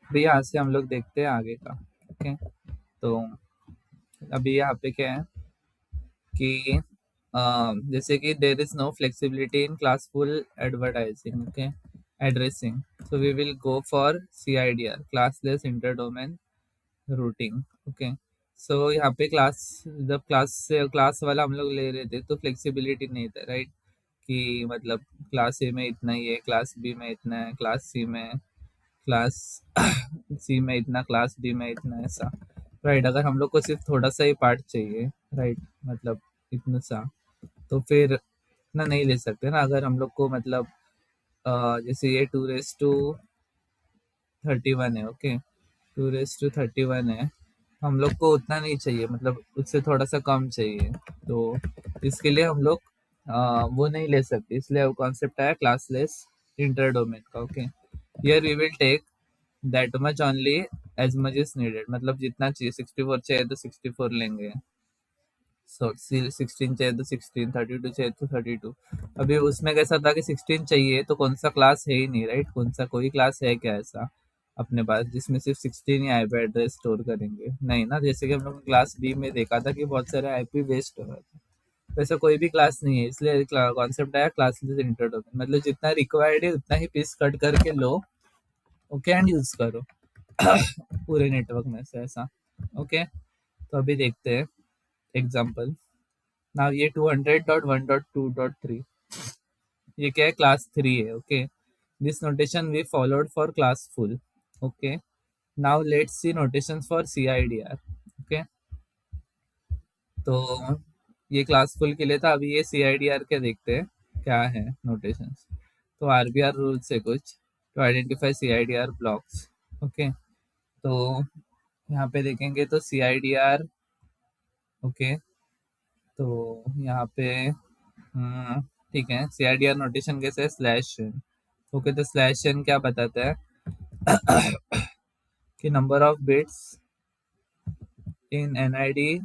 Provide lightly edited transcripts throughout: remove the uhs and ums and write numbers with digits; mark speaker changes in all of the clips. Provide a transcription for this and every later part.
Speaker 1: भी यहाँ से हम लोग देखते हैं आगे का। ओके, तो अभी यहाँ पे क्या है कि जैसे कि there is no flexibility in classful advertising, okay, addressing, so we will go for CIDR, classless interdomain routing. Okay, so यहाँ पे क्लास, जब क्लास से क्लास वाला हम लोग ले रहे थे तो फ्लेक्सिबिलिटी नहीं था, राइट? कि मतलब क्लास ए में इतना ही है, क्लास बी में इतना है, क्लास सी में, क्लास सी में इतना, क्लास डी में इतना, ऐसा, राइट? अगर हम लोग को सिर्फ थोड़ा सा ही पार्ट चाहिए, राइट, मतलब इतना सा, तो फिर इतना नहीं ले सकते ना। अगर हम लोग को मतलब जैसे ये 2:31 है, ओके, 2:31 है, हम लोग को उतना नहीं चाहिए, मतलब उससे थोड़ा सा कम चाहिए, तो इसके लिए हम लोग वो नहीं ले सकते, इसलिए वो कॉन्सेप्ट आया क्लासलेस इंटर डोमेन का। Okay, here we will take that much only as much is needed, मतलब जितना चाहिए, 64 चाहिए तो 64 लेंगे, सो 16 चाहिए तो 16, 32 चाहिए तो 32। अभी उसमें कैसा था कि 16 चाहिए तो कौन सा क्लास है ही नहीं, राइट? कौन सा कोई क्लास है क्या ऐसा अपने पास जिसमें सिर्फ 16 ही आईपी एड्रेस स्टोर करेंगे? नहीं ना, जैसे कि हम लोग क्लास बी में देखा था कि बहुत सारे आईपी वेस्ट हो रहा था, वैसा कोई भी क्लास नहीं है, इसलिए कॉन्सेप्ट आया क्लासेस इंटरडोमेन, मतलब जितना रिक्वायर्ड है उतना ही पीस कट करके लो, ओके, एंड यूज करो पूरे नेटवर्क में से, ऐसा। ओके, तो अभी देखते हैं एग्जांपल। नाउ ये 200.1.2.3, ये क्या है? क्लास 3 है, okay. This notation we followed for class full, okay. Now let's see notation for CIDR, okay. तो ये क्लास फुल के लिए था, अभी ये CIDR के देखते हैं क्या है नोटेशंस। तो RBR रूल्स है कुछ to identify CIDR blocks, okay. तो यहाँ पे देखेंगे तो CIDR, ओके, तो यहाँ पे ठीक है, CIDR नोटेशन कैसे है? Slash n, okay. तो स्लैश एन क्या बताता है कि number of bits in NID,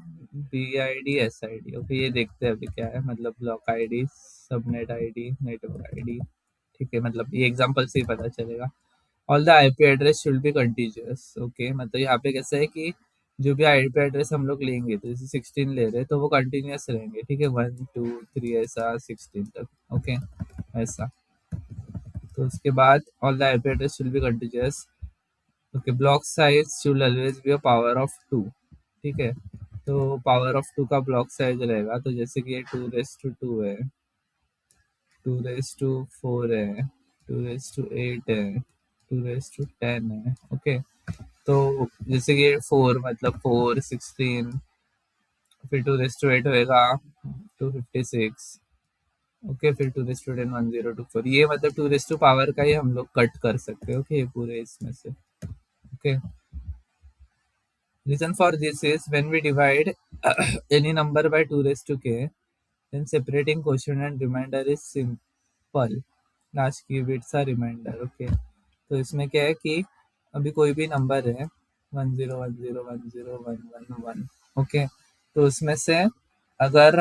Speaker 1: BID, SID, okay. ये देखते हैं अभी क्या है, मतलब block ID, subnet ID, network ID, ठीक है, मतलब ये एग्जांपल से ही पता चलेगा। All the IP address should be continuous, okay. मतलब यहाँ पे कैसा है कि जो भी आईपी एड्रेस हम लोग लेंगे, तो जैसे 16 ले रहे हैं तो वो कंटिन्यूअस रहेंगे, ठीक है, 1 2 3 ऐसा 16 तक, ओके, ऐसा। तो उसके बाद all the IP address should be continuous, okay. Block size should always be a power of 2, ठीक है। तो पावर ऑफ 2 का ब्लॉक साइज रहेगा, तो जैसे कि ये 2:2 है, 2:4 है, 2:8 है, 2:10 है, ओके। तो जैसे कि 4 मतलब 4 16, फिर 2:8 होएगा 256, ओके, फिर 2:10 1024, ये मतलब 2 पावर का ही हम लोग कट कर सकते हैं, ओके, पूरे इसमें से, okay. Reason for this is when we divide any number by 2 raised to k, then separating quotient and remainder is simple. Last की bits are remainder, okay. तो इसमें क्या है कि अभी कोई भी नंबर है 1010101111, ओके, तो उसमें से अगर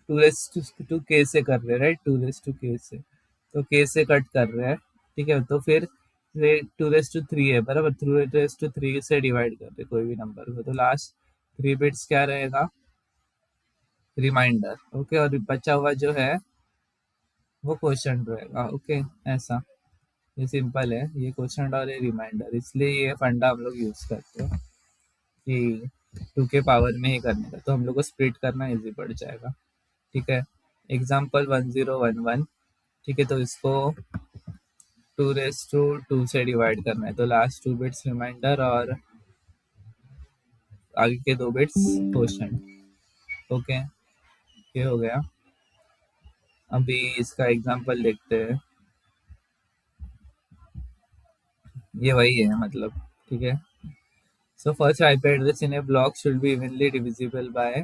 Speaker 1: 2 से कर रहे हैं, राइट, 2 से, तो के से कट कर रहे हैं, ठीक है, तो फिर 2:3 है, बराबर, 2:3 से डिवाइड कर रहे कोई भी नंबर को, तो लास्ट 3 बिट्स क्या रहेगा? रिमाइंडर, ओके, और बचा हुआ जो है वो क्वेश्चन रहेगा, ओके, ऐसा। ये सिंपल है, ये क्वेश्चन और ये रिमाइंडर, इसलिए ये फंडा हम लोग यूज करते हैं कि 2 के पावर में ही करने का, तो हम लोग को स्प्लिट करना इजी पड़ जाएगा, ठीक है। एग्जाम्पल 1011, ठीक है, तो इसको 2:2 से डिवाइड करना है, तो लास्ट 2 बिट्स रिमाइंडर और आगे के 2 बिट्स क्वेश्चन, ओके, ये हो गया। अभी इसका एग्जांपल देखते हैं, ये वही है मतलब, ठीक है। So first IP address in A block should be evenly divisible by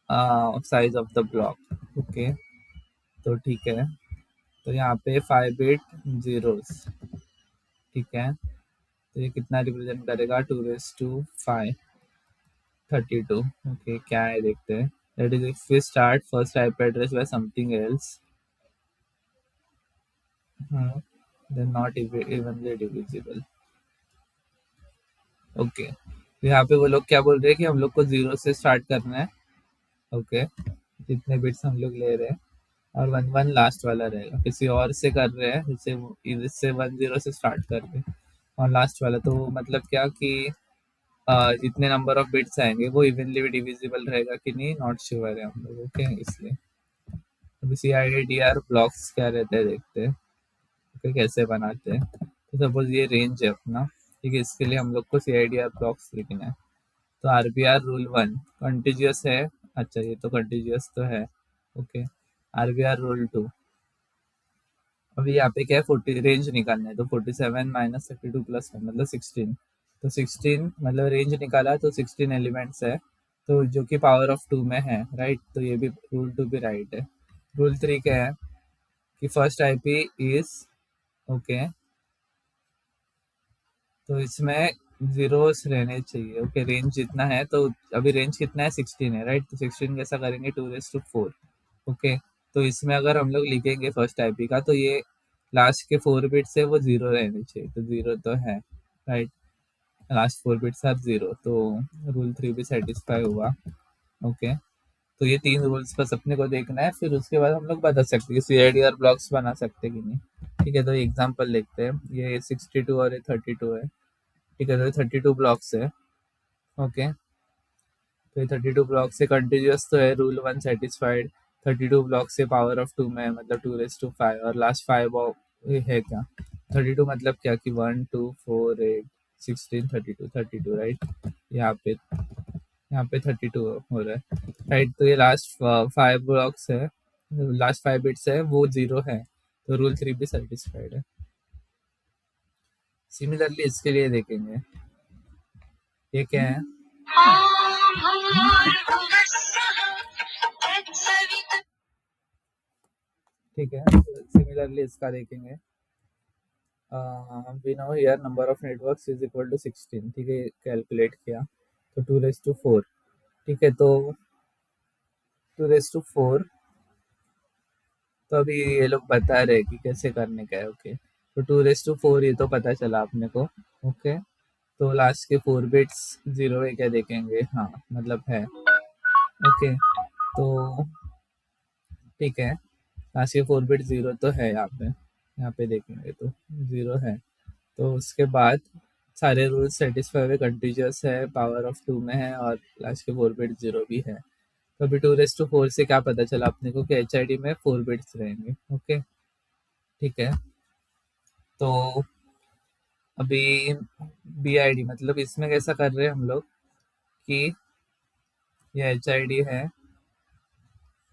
Speaker 1: size of the block, okay. तो ठीक है, तो यहाँ पे 5 बिट जीरोस, ठीक है, तो ये कितना रिप्रेजेंट करेगा? 2:5, 32, ओके, क्या है देखते हैं। That is, if we start first IP address by something else, then not evenly divisible. Okay, तो यहाँ पे वो लोग क्या बोल रहे हैं कि हम लोग को जीरो से स्टार्ट करना है। ओके, जितने बिट्स हम लोग ले रहे हैं, और वन वन लास्ट वाला रहेगा। किसी और से कर रहे हैं, जिससे वन जीरो से स्टार्ट कर रहे हैं, और लास्ट वाला तो मतलब क्या कि जितने नंबर ऑफ बिट्स आएंगे वो इवनली भी डिविजिबल रहेगा कि नहीं, नॉट श्योर है हम लोग। ओके, इसलिए अभी सी आई डी आर ब्लॉक्स क्या रहते हैं देखते हैं। ओके, कैसे बनाते हैं। तो सपोज ये रेंज है अपना, ठीक है, इसके लिए हम लोग को C I D R blocks लिखना है। तो R B R rule one continuous है। अच्छा, ये तो कंटिन्यूस तो है। Okay, R B R rule two, अभी यहाँ पे क्या है, 40 रेंज निकालना है। तो 47 माइनस 32 प्लस 1 मतलब 16। तो 16 मतलब रेंज निकाला तो 16 एलिमेंट्स है, तो जो कि पावर ऑफ टू में है, राइट। तो ये भी रूल टू भी राइट है। रूल थ्री क्या है कि फर्स्ट आईपी इज, ओके, तो इसमें जीरोस रहने चाहिए। ओके, रेंज जितना है, तो अभी रेंज कितना है, 16 है, राइट। तो 16 कैसा करेंगे, 2 to 4। ओके, तो इसमें अगर हम लोग लिखेंगे फर्स्ट आईपी का, तो ये लास्ट के 4 बिट्स है वो जीरो रहने चाहिए। तो जीरो तो है, right. Last 4 bits are zero, तो रूल थ्री भी सेटिस्फाई हुआ। ओके, तो ये तीन रूल्स बस अपने को देखना है, फिर उसके बाद हम लोग बता सकते हैं कि सी आई डी आर ब्लॉक्स बना सकते हैं कि नहीं। ठीक है, तो एग्जाम्पल देखते हैं। ये 62 और ये 32 है। ठीक है, तो ये 32 ब्लॉक्स है। ओके, तो ये 32 ब्लॉक से कंटिन्यूस तो है, रूल वन सेटिस्फाइड। 32 ब्लॉक से पावर ऑफ टू में मतलब 2 to 5, और लास्ट फाइव है क्या, 32 मतलब क्या कि 1 2 4 8 16 32 राइट। यहाँ पे 32 हो रहा है, राइट। तो ये लास्ट 5 ब्लॉक्स है, लास्ट 5 बिट्स है वो जीरो है, तो रूल थ्री भी सेटिस्फाइड है। सिमिलरली इसके लिए देखेंगे, ये क्या है। ठीक है, सिमिलरली इसका देखेंगे। We know here number of networks is equal to 16। ठीक है, कैलकुलेट किया तो 2 to 4। ठीक है, तो 2 to 4, तो अभी ये लोग बता रहे हैं कि कैसे करने का है। ओके, तो 2 to 4 ये तो पता चला अपने को। ओके, तो लास्ट के 4 बिट्स जीरो है क्या देखेंगे, हाँ मतलब है। ओके, तो ठीक है, लास्ट के 4 बिट जीरो तो है यहाँ पे देखेंगे तो जीरो है। तो उसके बाद सारे रूल्स सेटिस्फाई हुए, कंटिन्यूअस है, पावर ऑफ टू में है, और लास्ट के 4 बिट जीरो भी है। तो अभी 2 to 4 से क्या पता चला अपने को कि एच आई डी में 4 बिट्स रहेंगे। ओके, ठीक है, तो अभी बी आई डी मतलब इसमें कैसा कर रहे हैं हम लोग कि ये एच आई डी है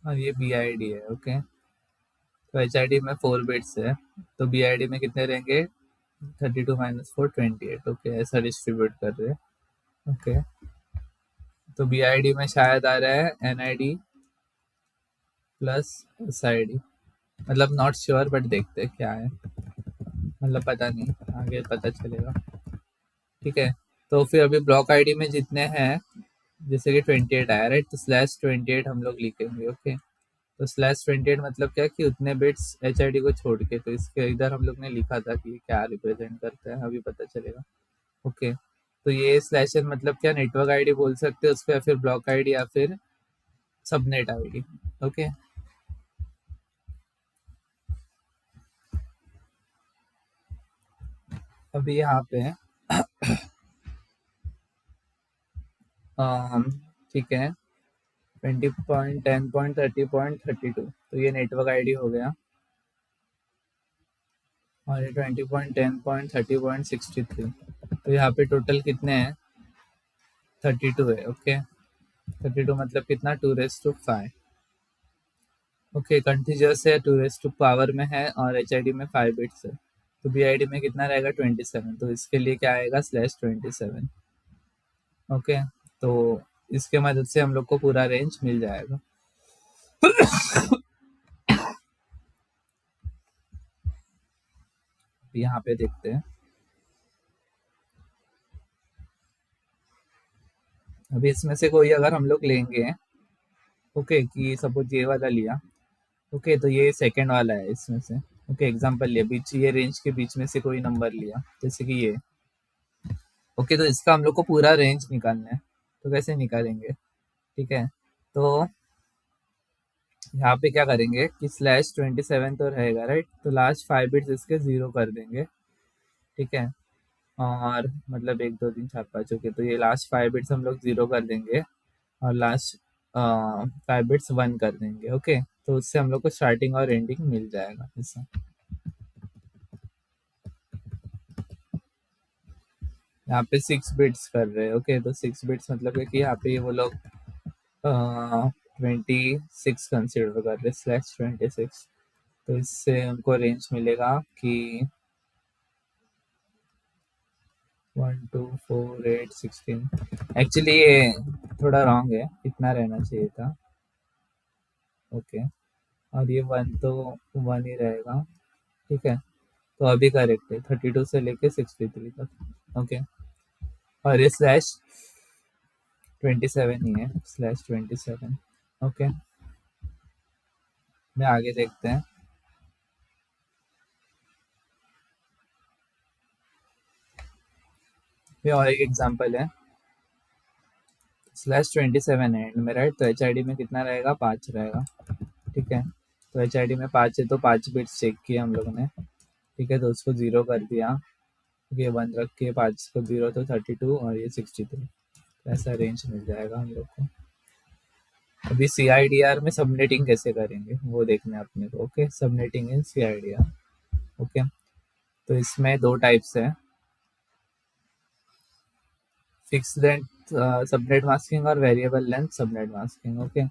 Speaker 1: और ये बी आई डी है। ओके, तो एच आई डी में 4 बिट्स है, तो बी आई डी में कितने रहेंगे, 32 - 4 28। ओके, ऐसा डिस्ट्रीब्यूट कर रहे हैं। ओके, तो बी आई डी में शायद आ रहा है N I D plus S I D, मतलब नॉट श्योर, बट देखते हैं क्या है, मतलब पता नहीं, आगे पता चलेगा। ठीक है, तो फिर अभी ब्लॉक आईडी में जितने हैं, जैसे कि 28 आया, राइट, तो /28 हम लोग लिखेंगे। ओके, तो /28 मतलब क्या कि उतने बिट्स एच आई डी को छोड़ के, तो इसके इधर हम लोग ने लिखा था कि ये क्या रिप्रेजेंट करता है, अभी पता चलेगा। ओके, तो ये /n मतलब क्या, नेटवर्क आईडी बोल सकते हैं उसको, या फिर ब्लॉक आईडी, या फिर सबनेट आईडी। ओके, अभी यहाँ पे अम, ठीक है, 20.10.30.32, तो ये नेटवर्क आईडी हो गया, और ये 20.10.30.63। तो यहाँ पे टोटल कितने हैं, 32 है। ओके, 32 मतलब कितना, 2 to 5। ओके, कंटिन्यूअस है, 2 to पावर में है, और एच आई डी में 5 बिट्स है। तो बी आई डी में कितना रहेगा, 27। तो इसके लिए क्या आएगा, /27। ओके, तो इसके मदद से हम लोग को पूरा रेंज मिल जाएगा। यहाँ पे देखते हैं, अभी इसमें से कोई अगर हम लोग लेंगे, ओके, कि सपोज ये वाला लिया। ओके, तो ये सेकंड वाला है इसमें से। ओके, एग्जांपल लिया, बीच ये रेंज के बीच में से कोई नंबर लिया, जैसे कि ये। ओके, तो इसका हम लोग को पूरा रेंज निकालना है, तो कैसे निकालेंगे? ठीक है, तो यहाँ पे क्या करेंगे कि /27 तो रहेगा, राइट? तो लास्ट 5 बिट्स इसके जीरो कर देंगे। ठीक है, और मतलब 1 2 3 4 5, ओके, तो ये लास्ट 5 बिट्स हम लोग जीरो कर देंगे और लास्ट 5 बिट्स वन कर देंगे। ओके, तो उससे हम लोग को स्टार्टिंग और एंडिंग मिल जाएगा ऐसा। यहाँ पे 6 बिट्स कर रहे हैं। ओके, तो 6 बिट्स मतलब है कि यहाँ पे वो लोग 26 कंसिडर कर रहे, /26। तो इससे उनको रेंज मिलेगा कि 1 2 4 8 16। एक्चुअली ये थोड़ा रॉन्ग है, इतना रहना चाहिए था। ओके, और ये वन तो वन ही रहेगा। ठीक है, तो अभी करेक्ट है 32 से लेके 63 तक। ओके, और ये /27 ही है, /27। ओके, मैं आगे देखते हैं। ये और एक एग्जांपल है, /27 है एंड में, राइट? तो HID में कितना रहेगा? 5 रहेगा। ठीक है, तो HID में 5 है, तो 5 बिट्स चेक किए हम लोगों ने। ठीक है, तो उसको जीरो कर दिया, ये वन रख के 5 को जीरो, तो 32 और ये 63। ऐसा रेंज मिल जाएगा हम लोग को। अभी CIDR में सबनेटिंग कैसे करेंगे वो देखना है अपने को। ओके, सबनेटिंग इन CIDR। ओके, तो इसमें दो टाइप्स है, फिक्स लेंथ सबनेट मास्किंग और variable length subnet masking. Okay,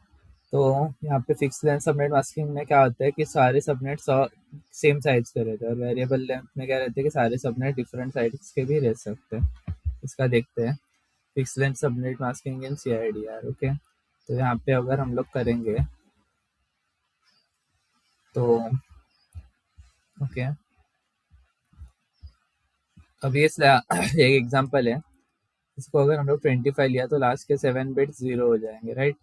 Speaker 1: तो यहाँ पे फिक्स लेंथ सबनेट मास्किंग में क्या होता है कि सारे सबनेट सेम साइज के रहते हैं, और वेरिएबल लेंथ में क्या रहता है कि सारे सबनेट डिफरेंट साइज के भी रह सकते हैं। इसका देखते हैं, फिक्स लेंथ सबनेट मास्किंग इन CIDR। ओके, तो यहाँ पे अगर हम लोग करेंगे तो ओके, अब ये एक एग्जांपल है, इसको अगर हम लोग 25 लिया तो लास्ट के 7 बिट्स जीरो हो जाएंगे, राइट?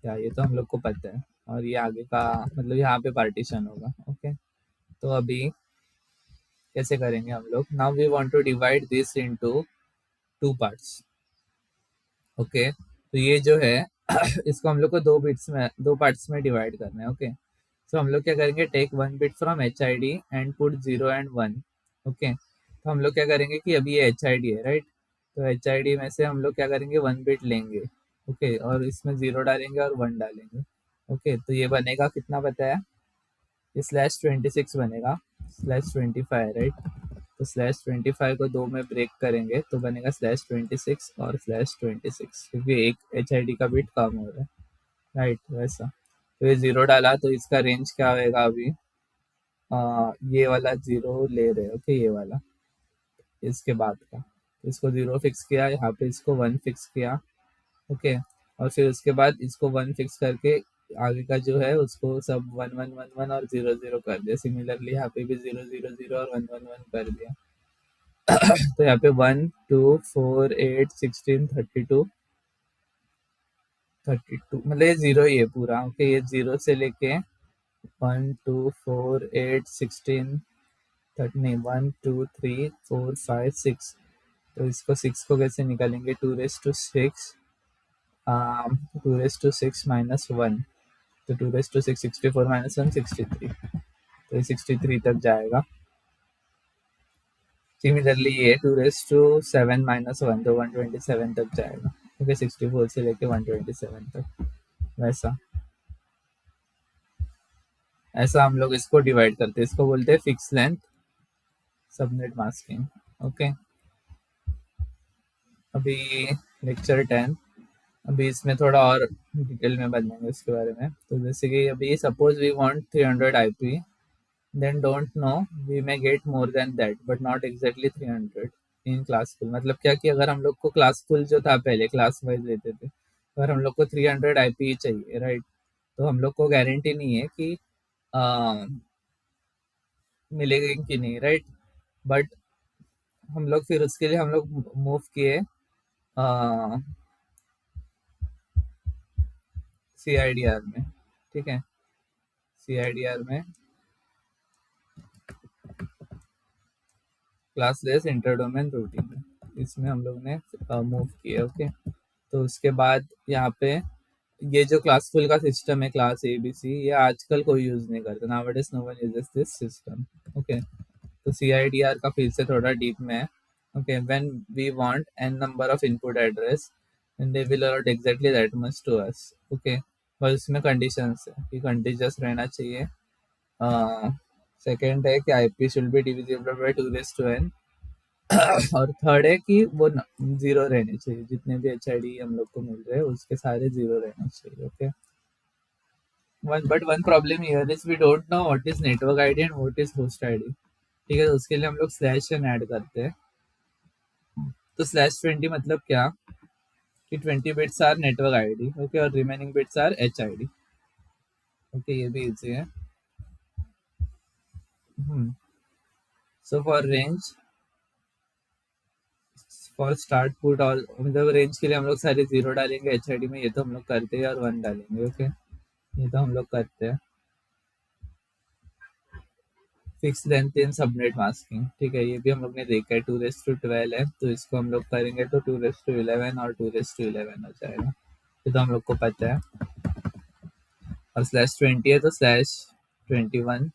Speaker 1: या ये तो हम लोग को पता है, और ये आगे का मतलब यहाँ पे पार्टीशन होगा। ओके, तो अभी कैसे करेंगे हम लोग? Now we want to divide this into two parts. Okay, तो ये जो है इसको हम लोग को दो पार्ट्स में डिवाइड करना है। ओके, तो हम लोग क्या करेंगे, take 1 bit from HID and put 0 and 1। Okay, तो हम लोग क्या करेंगे कि अभी ये HID है, राइट? तो HID में से हम लोग क्या करेंगे, 1 बिट लेंगे। ओके, और इसमें जीरो डालेंगे और वन डालेंगे। ओके, तो ये बनेगा कितना बताया? ये /26 बनेगा, /25, राइट? तो /25 को दो में ब्रेक करेंगे तो बनेगा /26 और /26, क्योंकि एक HID का बिट कम हो रहा है, राइट? वैसा, तो ये जीरो डाला तो इसका रेंज क्या होएगा अभी? ये वाला जीरो ले रहे, ओके, ये वाला इसके बाद का, तो इसको जीरो फिक्स किया, यहाँ पे इसको वन फिक्स किया। ओके, और फिर उसके बाद इसको वन फिक्स करके आगे का जो है उसको सब वन वन वन वन और जीरो जीरो कर दिया। सिमिलरली यहाँ पे भी जीरो जीरो जीरो और वन वन वन कर दिया। तो यहाँ पे 1 2 4 8 16 32 मतलब ये जीरो ही है पूरा। ओके, ये जीरो से लेके 1 2 4 8 16 30, नहीं, 1 2 3 4 5 6। तो इसको सिक्स को कैसे निकालेंगे? 2 रेस टू 6, 2 रेस टू 6 -1, तो 2 रेस टू 6 64 -1 63, तो ये 63 तक जाएगा। सिमिलरली ये 2 रेस टू 7 -1, तो 127 तक जाएगा। ओके, 64 से लेके 127 तक। वैसा, ऐसा हम लोग इसको डिवाइड करते हैं, इसको बोलते हैं fix length subnet masking. Okay, अभी लेक्चर 10, अभी इसमें थोड़ा और डिटेल में बताएंगे इसके बारे में। तो जैसे कि अभी suppose we want 300 IP, then don't know, we may get more than that but not exactly 300 in classful. मतलब क्या कि अगर हम लोग को क्लासफुल जो था पहले क्लास वाइज लेते थे, अगर हम लोग को 300 IP चाहिए, राइट? तो हम लोग को गारंटी नहीं है कि आ, मिलेगी कि नहीं, राइट? बट हम लोग फिर उसके लिए हम लोग मूव किए CIDR में। ठीक है, CIDR में क्लासलेस इंटर डोमेन रूटिंग में। इसमें हम लोग ने मूव किया। ओके, तो उसके बाद यहाँ पे ये जो क्लासफुल का सिस्टम है, क्लास ए बी सी, ये आजकल कोई यूज नहीं करता, now no one uses this system. Okay, तो CIDR का फिर से थोड़ा डीप में है। Okay, when we want an number of input address and they will allot exactly that much to us. Okay, बस इसमें कंडीशंस है कि कंटीन्यूअस रहना चाहिए। सेकेंड है कि IP should be divisible by 2 और थर्ड है कि वो जीरो रहने चाहिए, जितने भी HID हम लोग को मिल रहे हैं उसके सारे जीरो रहने चाहिए। Okay, one problem here is we don't know what is network ID and what is host ID. ठीक है, तो उसके लिए हम लोग स्लैश एन ऐड करते हैं। तो /20 मतलब क्या कि 20 bits are network ID. Okay, और remaining bits are HID। Okay, ये भी इजी है। So for range, for start put, और मतलब रेंज के लिए हम लोग सारे जीरो डालेंगे HID में, ये तो हम लोग करते हैं, और 1 डालेंगे। ओके, ये तो हम लोग करते हैं। Fix length in subnet masking, ठीक है, ये भी हम लोग ने देखा है, 2:12 है, तो इसको हम लोग करेंगे तो 2:11 और 2:11 हो जाएगा, ये तो हम लोग को पता है। और /20 है तो /21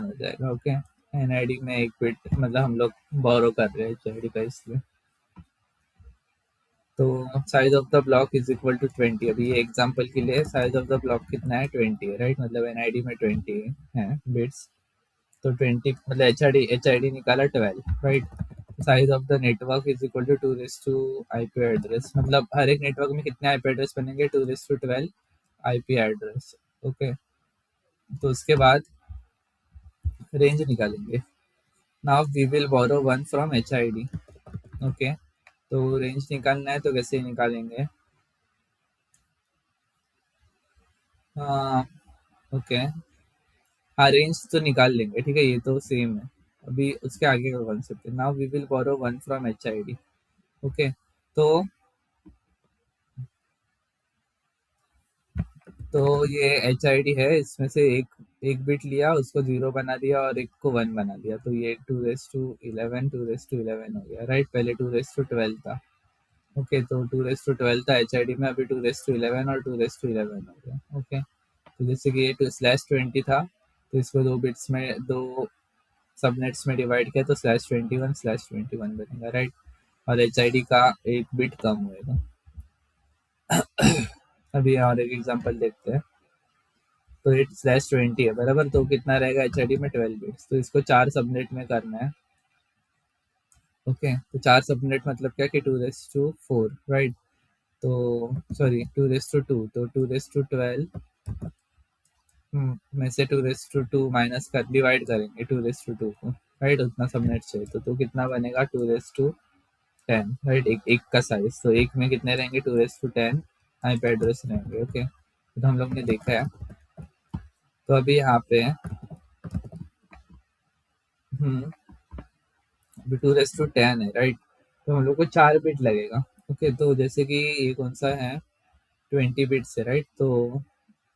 Speaker 1: हो जाएगा। ओके, NID में एक बिट मतलब हम लोग बोरो कर रहे हैं HID का, इसलिए। तो size of the block is equal to 20। अभी ये एग्जांपल के लिए साइज ऑफ द ब्लॉक कितना है, 20 है, राइट, मतलब NID में 20 है बिट्स, तो 20 मतलब एच आई डी निकाला 12, right. Size of the network is equal to 2 IP address, मतलब हर एक नेटवर्क में कितने IP एड्रेस बनेंगे, 2 12 IP एड्रेस। ओके, तो उसके बाद रेंज निकालेंगे। Now we will borrow 1 from HID। Okay, तो रेंज निकालना है तो कैसे निकालेंगे। हाँ, ओके, हाँ, रेंज तो निकाल लेंगे, ठीक है, ये तो सेम है। अभी उसके आगे का कॉन्सेप्ट है। Now we will borrow 1 from HID। Okay, तो तो ये HID है, इसमें से एक एक बिट लिया, उसको जीरो बना दिया और एक को 1 बना दिया, तो ये 2:11 हो गया, राइट। पहले 2:12 था। ओके, तो 2:12 था HID में, अभी 2:11 और 2:11 हो गया। ओके, तो जैसे कि ये /20 था, तो इसको दो बिट्स में, दो सबनेट्स में डिवाइड किया, तो /21 बनेगा, राइट। और HID का एक बिट कम होएगा। अभी और एक एग्जांपल देखते हैं। तो 8/20 है बराबर, तो कितना रहेगा HID में, 12 बिट्स, तो इसको 4 सबनेट में करना है। ओके, तो 4 सबनेट मतलब क्या कि 2:4, राइट। तो सॉरी 2:2, तो 2:12 में से 2:2 माइनस कर डिवाइड करेंगे 2:2 को, राइट, उतना सबनेट चाहिए, तो कितना बनेगा 2:10, राइट। एक का साइज, तो एक में कितने रहेंगे, 2:10 IP एड्रेस रहेंगे। ओके, तो हम लोग ने देखा है। तो अभी यहाँ पे हम्म अभी 2:10 है, राइट, तो हम लोग को 4 बिट लगेगा। ओके, तो जैसे कि ये कौन सा है, 20 बिट्स है, राइट, तो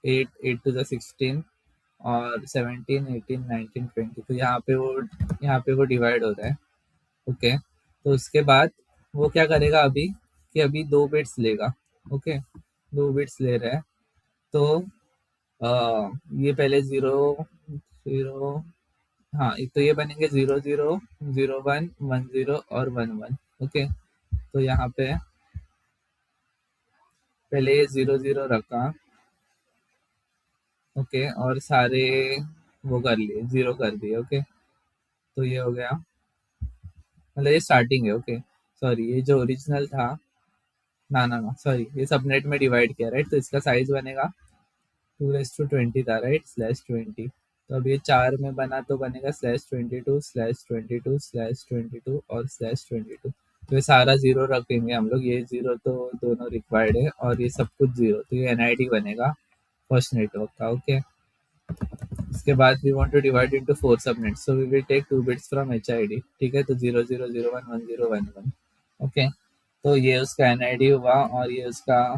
Speaker 1: 8 8 to the 16 और 17 18 19 20, तो यहाँ पे वो डिवाइड हो रहा है। ओके, तो उसके बाद वो क्या करेगा अभी, कि अभी 2 बिट्स लेगा। ओके, 2 बिट्स ले रहा है, तो ये पहले जीरो जीरो, हाँ, एक तो ये बनेंगे 00 01 10 और 11। ओके, तो यहाँ पे पहले ये 00 रखा। ओके, और सारे वो कर लिए, जीरो कर दिए। ओके, तो ये हो गया, मतलब ये स्टार्टिंग है। ओके, सॉरी, ये जो ओरिजिनल था, ना ना ना सॉरी, ये सबनेट में डिवाइड किया, राइट, तो इसका साइज बनेगा 2:20 था, राइट, /20। तो अब ये 4 में बना तो बनेगा /22 और /22 तो ये सारा जीरो रखेंगे हम लोग, ये जीरो तो दोनों रिक्वायर्ड है, और ये सब कुछ जीरो, तो ये NID बनेगा फर्स्ट नेटवर्क का। ओके, इसके बाद we want to divide into 4 subnets, so we will take 2 bits from HID, ठीक है, तो 00 01 10 11। ओके, तो ये उसका NID हुआ और ये उसका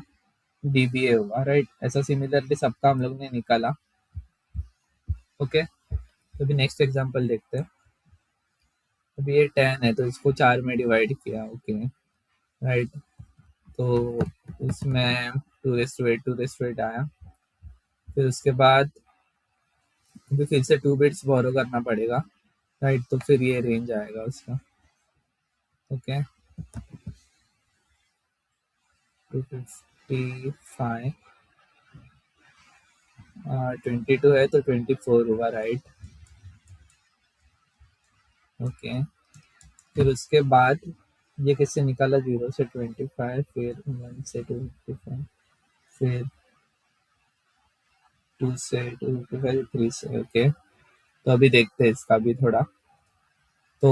Speaker 1: DBA हुआ, राइट। ऐसा सिमिलरली सबका हम लोग ने निकाला। ओके, तो अभी नेक्स्ट एग्जांपल देखते हैं। अभी ये 10 है तो इसको 4 में डिवाइड किया, ओके राइट। तो इसमें 2 टू रेस टू 8 आया। फिर उसके बाद अभी फिर से 2 बिट्स बोरो करना पड़ेगा, राइट। तो फिर ये रेंज आएगा उसका, ओके। 255, 22 है तो 24 हुआ, राइट, ओके। फिर उसके बाद ये किससे निकाला, 0 से 25, फिर 1 से 255, फिर 2 से 255, 3 से, ओके। तो अभी देखते हैं इसका भी थोड़ा। तो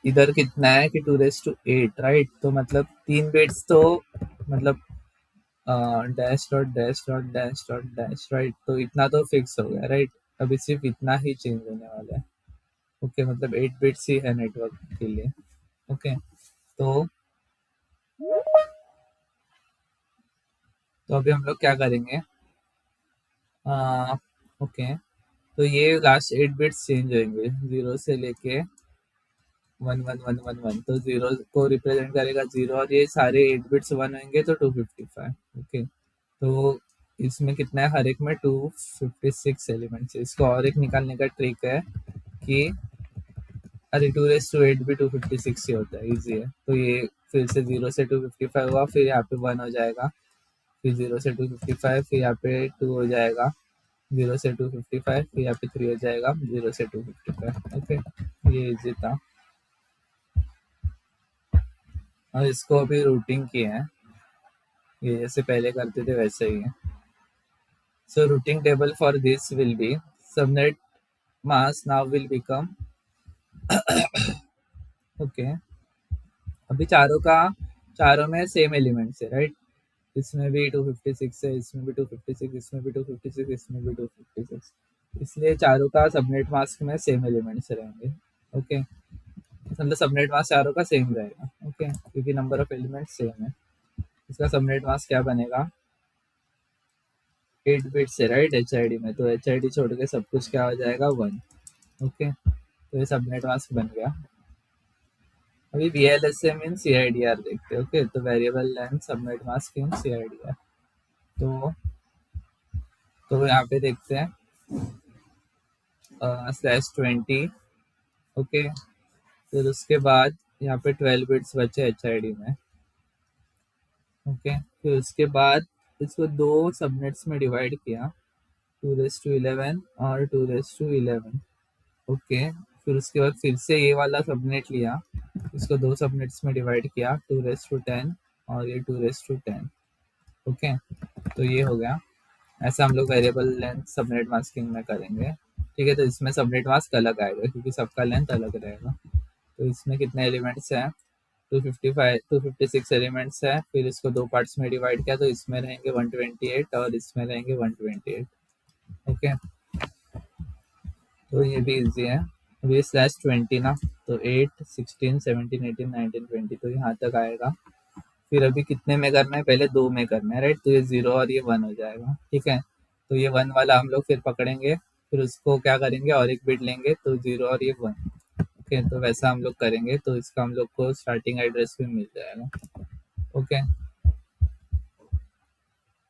Speaker 1: इधर कितना है कि 2 to 8, राइट। तो मतलब 3 बिट्स तो मतलब dash dot dash dot dash dot dash, right. तो इतना तो फिक्स हो गया, राइट। अभी सिर्फ इतना ही चेंज होने वाला है, ओके। मतलब 8 बिट्स ही है नेटवर्क के लिए, ओके। तो अभी हम लोग क्या करेंगे, ओके। तो ये लास्ट 8 बिट्स चेंज होंगे, 0 से लेके 111111। तो 0 को रिप्रेजेंट करेगा 0, और ये सारे 8 बिट्स 1 होंगे तो 255, ओके। तो इसमें कितना है, हर एक में 256 एलिमेंट्स है। इसको और एक निकालने का ट्रिक है कि अरे 2 to 8 भी 256 ही होता है, इजी है। तो ये फिर से 0 से 255 हुआ, फिर यहाँ पे 1 हो जाएगा, फिर 0 से 255, फिर यहाँ पे 2 हो जाएगा, 0 से 255, फिर यहाँ पे 3 हो जाएगा, 0 से 255, ओके। ये इजी था, और इसको अभी रूटिंग किए हैं, ये जैसे पहले करते थे वैसे ही है। So routing table for this will be subnet mask now will become, okay. अभी चारों में सेम एलिमेंट्स है, राइट। इसमें भी 256 है, इसमें भी 256, इसमें भी 256, इसमें भी 256। इसलिए चारों का सबनेट मास्क में सेम एलिमेंट्स रहेंगे, ओके। मतलब सबनेट मास्क चारों का सेम रहेगा, ओके, क्योंकि नंबर ऑफ एलिमेंट्स सेम है। इसका सबनेट मास्क क्या बनेगा, 8 बिट्स है, राइट। एच आई डी में तो एच आई डी छोड़ के सब कुछ क्या हो जाएगा, 1, ओके। तो ये सबनेट मास्क बन गया। अभी V L S M in C I D R देखते हैं, ओके। तो variable length subnet mask in C I D R. तो यहाँ पे देखते हैं /20, ओके। फिर उसके बाद यहाँ पे 12 बिट्स बचे एच आई डी में, ओके। फिर उसके बाद इसको दो सबनेट्स में डिवाइड किया, 2 to 11 और 2 to 11, ओके। फिर उसके बाद फिर से ये वाला सबनेट लिया, इसको दो सबनेट्स में डिवाइड किया, 2 to 10 और ये 2 to 10, ओके। तो ये हो गया। ऐसा हम लोग वेरिएबल लेंथ सबनेट मास्किंग में करेंगे, ठीक है। तो इसमें सबनेट मास्क अलग आएगा क्योंकि सबका लेंथ अलग रहेगा। तो इसमें कितने एलिमेंट्स हैं, 256 एलिमेंट्स है। फिर इसको दो पार्ट्स में डिवाइड किया, तो इसमें रहेंगे 128 और इसमें रहेंगे 128, ओके। तो ये भी इजी है। अभी /20 ना, तो 8 16 17 18 19 20, तो यहाँ तक आएगा। फिर अभी कितने में करना है, पहले 2 में करना है, राइट। तो ये 0 और ये 1 हो जाएगा, ठीक है। तो ये 1 वाला हम लोग फिर पकड़ेंगे, फिर उसको क्या करेंगे, और एक बिट लेंगे, तो 0 और ये 1, ओके। तो वैसा हम लोग करेंगे, तो इसका हम लोग को स्टार्टिंग एड्रेस भी मिल जाएगा, ओके।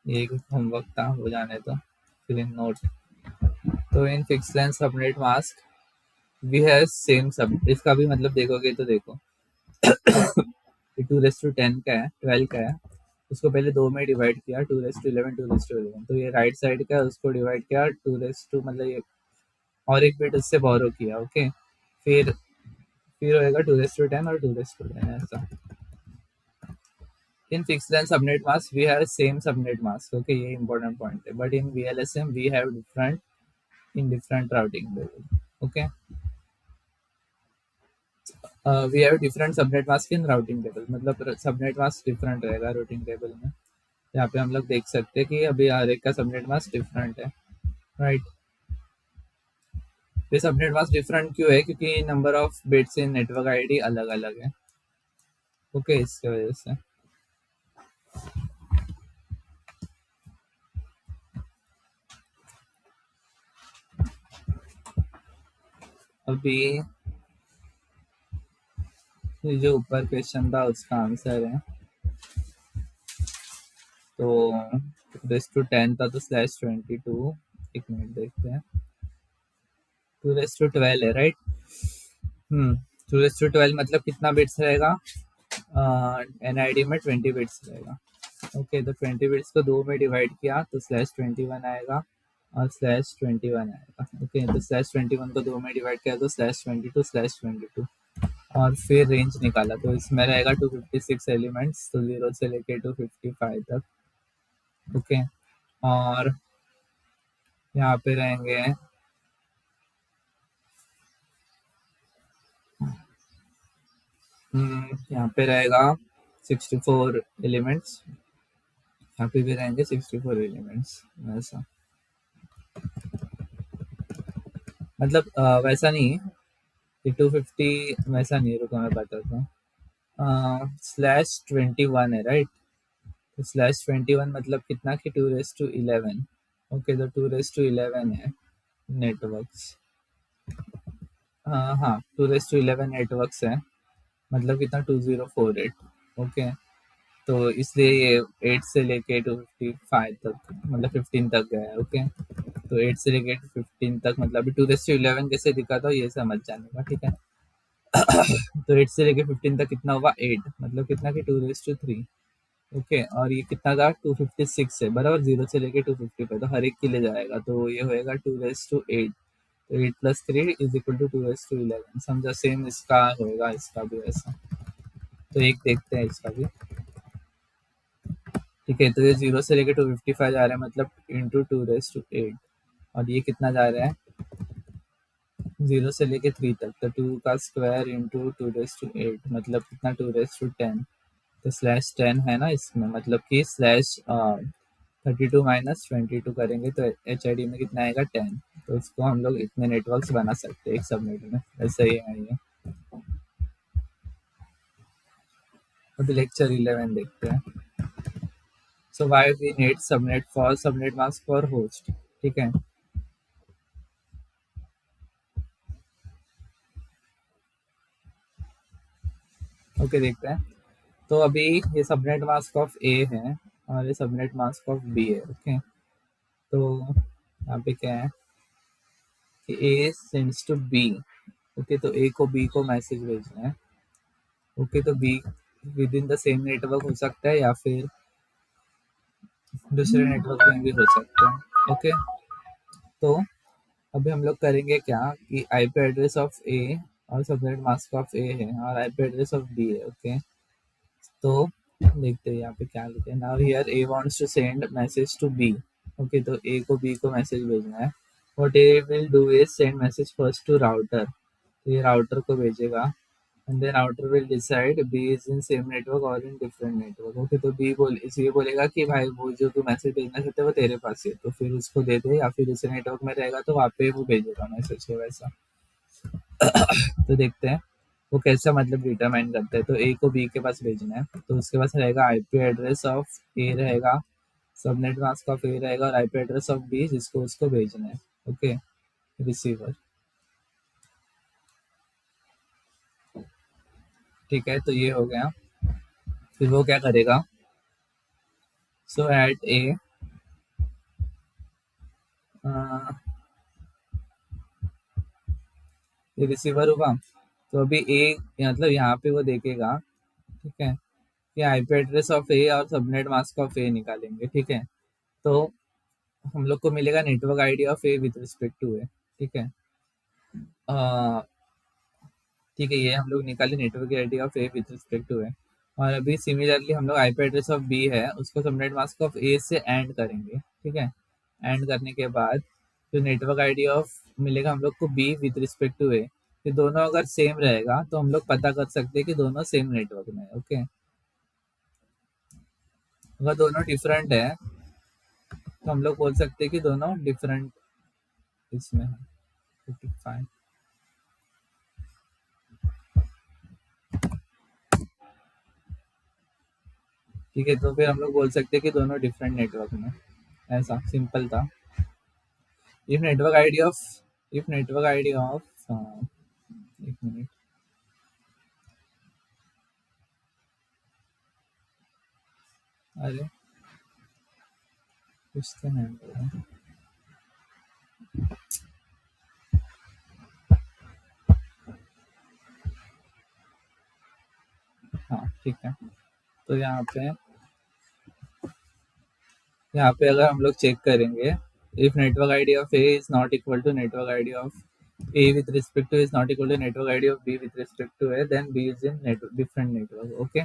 Speaker 1: ये एक होमवर्क था, हो जाने तो। फिर इन नोट, तो in fix length subnet mask we have same सब, इसका भी मतलब देखोगे तो देखो 2 to 10 का है, 12 का है। उसको पहले दो में डिवाइड किया, 2 to 11 2 to 11, तो ये राइट साइड का है, उसको डिवाइड किया 2 मतलब ये और एक बिट उससे बोरो किया, ओके। फिर होएगा 2 to 10 और 2 to 10, ऐसा। In fix length subnet mask we have same subnet mask, okay. ये इंपॉर्टेंट पॉइंट है, but in VLSM we have different in different routing level, okay. We have different subnet mask in routing table, मतलब subnet mask different रहेगा routing table में। यहाँ पे हम लोग देख सकते हैं कि अभी हर एक का सबनेट मास्क डिफरेंट है, राइट। ये सबनेट मास्क डिफरेंट क्यों है, क्योंकि number of bits in network ID अलग अलग है, ओके, इसके वजह से। अभी ये जो ऊपर क्वेश्चन था उसका आंसर है। तो 2 रेस टू 10 था तो /22। एक मिनट देखते हैं। 2 रेस टू 12 है, राइट। 2 रेस टू 12 मतलब कितना बिट्स रहेगा? एनआईडी में 20 बिट्स रहेगा। ओके, तो 20 बिट्स को 2 में डिवाइड किया तो /21 आएगा और /21 आएगा। ओके, तो /21 को 2 में डिवाइड किया तो /22 और फिर रेंज निकाला तो इसमें रहेगा 256 एलिमेंट्स, तो 0 से लेके 255 तक। ओके, और यहाँ पे रहेंगे यहाँ पे रहेगा 64 एलिमेंट्स। यहाँ पे भी रहेंगे 64 एलिमेंट्स। वैसा मतलब वैसा नहीं, कि 250 वैसा नहीं, रुको मैं बताता हूँ। /21 है, राइट। तो /21 मतलब कितना कि 2 रेस टू 11। ओके, तो 2 रेस टू 11 है नेटवर्क्स। हाँ, 2 रेस टू 11 नेटवर्क्स है, मतलब कितना 2048। ओके, तो इसलिए ये 8 से लेके 255 तक, मतलब 15 तक गया है। ओके, तो 8 से लेके 15 तक मतलब अभी 2 रेस टू 11 कैसे दिखा था ये समझ जाने का, ठीक है। तो 8 से लेके 15 तक कितना होगा? 8, मतलब कितना कि 2 रेस टू 3। ओके, और ये कितना था? 256 है, बराबर। 0 से लेके 255, तो हर एक के लिए जाएगा, तो ये होएगा 2 रेस टू 8। तो 8 + 3 = 2 रेस टू 11। समझा? सेम इसका होएगा, इसका भी ऐसा। तो एक देखते हैं इसका भी। ठीक है, तो ये 0 से लेके 255 जा रहा है, मतलब इंटू 2 रेस टू 8। और ये कितना जा रहा है? 0 से लेके 3 तक, तो 2 का स्क्वायर इंटू 2 रेस टू 8, मतलब कितना? 2 रेस टू 10। तो /10 है ना इसमें, मतलब कि /32 - 22 करेंगे तो एच आई डी में कितना आएगा? 10। तो उसको हम लोग इतने नेटवर्क्स बना सकते हैं एक सबनेट में, ऐसा ही है ये। अभी लेक्चर 11 देखते हैं। So why we need subnet for subnet mask for host. ठीक है, ओके देखते हैं। तो अभी ये सबनेट मास्क ऑफ ए है और ये सबनेट मास्क ऑफ बी है। ओके, तो यहाँ पे क्या है कि ए सेंड्स टू बी। ओके, तो ए को बी को मैसेज भेजना है। ओके, तो be with in the same network हो सकता है या फिर दूसरे नेटवर्क में भी हो सकता है। ओके, तो अभी हम लोग करेंगे क्या कि आईपी एड्रेस ऑफ ए और सबनेट मास्क ऑफ ए है और आईपी एड्रेस ऑफ बी है। ओके, तो देखते हैं यहाँ पे क्या लिखते हैं। Now here A wants to send message to B. Okay, तो ए को बी को मैसेज भेजना है। What A will do is send message first to router. तो ये राउटर को भेजेगा and then router will decide B is in same network और इन डिफरेंट नेटवर्क। ओके, तो बी बोल इसलिए बोलेगा कि भाई वो जो तू मैसेज भेजना चाहते है वो तेरे पास है, तो फिर उसको दे दे, या फिर दूसरे नेटवर्क में रहेगा तो वहाँ पे वो भेजेगा मैसेज को, वैसा। तो देखते हैं वो कैसा मतलब डिटरमाइन करता है। तो ए को बी के पास भेजना है, तो उसके पास रहेगा आईपी एड्रेस ऑफ ए रहेगा, सबनेट मास्क ऑफ ए रहेगा और आईपी एड्रेस ऑफ बी जिसको उसको भेजना है। Okay, receiver. ठीक है, तो ये हो गया। फिर वो क्या करेगा? सो एट ए ये रिसीवर हुआ। तो अभी ए मतलब यहाँ पे वो देखेगा, ठीक है, कि आईपी एड्रेस ऑफ ए और सबनेट मास्क ऑफ ए निकालेंगे। ठीक है, तो हम लोग को मिलेगा network ID of A with respect to A. ठीक है, ठीक है, ये हम लोग निकाले network ID of A with respect to A. और अभी सिमिलरली हम लोग आईपी एड्रेस ऑफ बी है उसको सबनेट मास्क ऑफ ए से एंड करेंगे। ठीक है, एंड करने के बाद फिर नेटवर्क आईडी ऑफ मिलेगा हम लोग को बी विद रिस्पेक्ट टू ए। फिर दोनों अगर सेम रहेगा तो हम लोग पता कर सकते हैं कि दोनों सेम नेटवर्क में है। ओके, अगर दोनों डिफरेंट है तो हम लोग बोल सकते हैं कि दोनों डिफरेंट इसमें है। Okay, fine. ठीक है, तो फिर हम लोग बोल सकते हैं कि दोनों डिफरेंट नेटवर्क में। ऐसा सिंपल था। If network ID of if network ID of एक मिनट। अरे कुछ तो नहीं बोला। हाँ ठीक है। तो यहाँ पे अगर हम लोग चेक करेंगे, if network ID of A is not equal to network ID of A with respect to is not equal to network ID of B with respect to A, then B is in different network. Okay,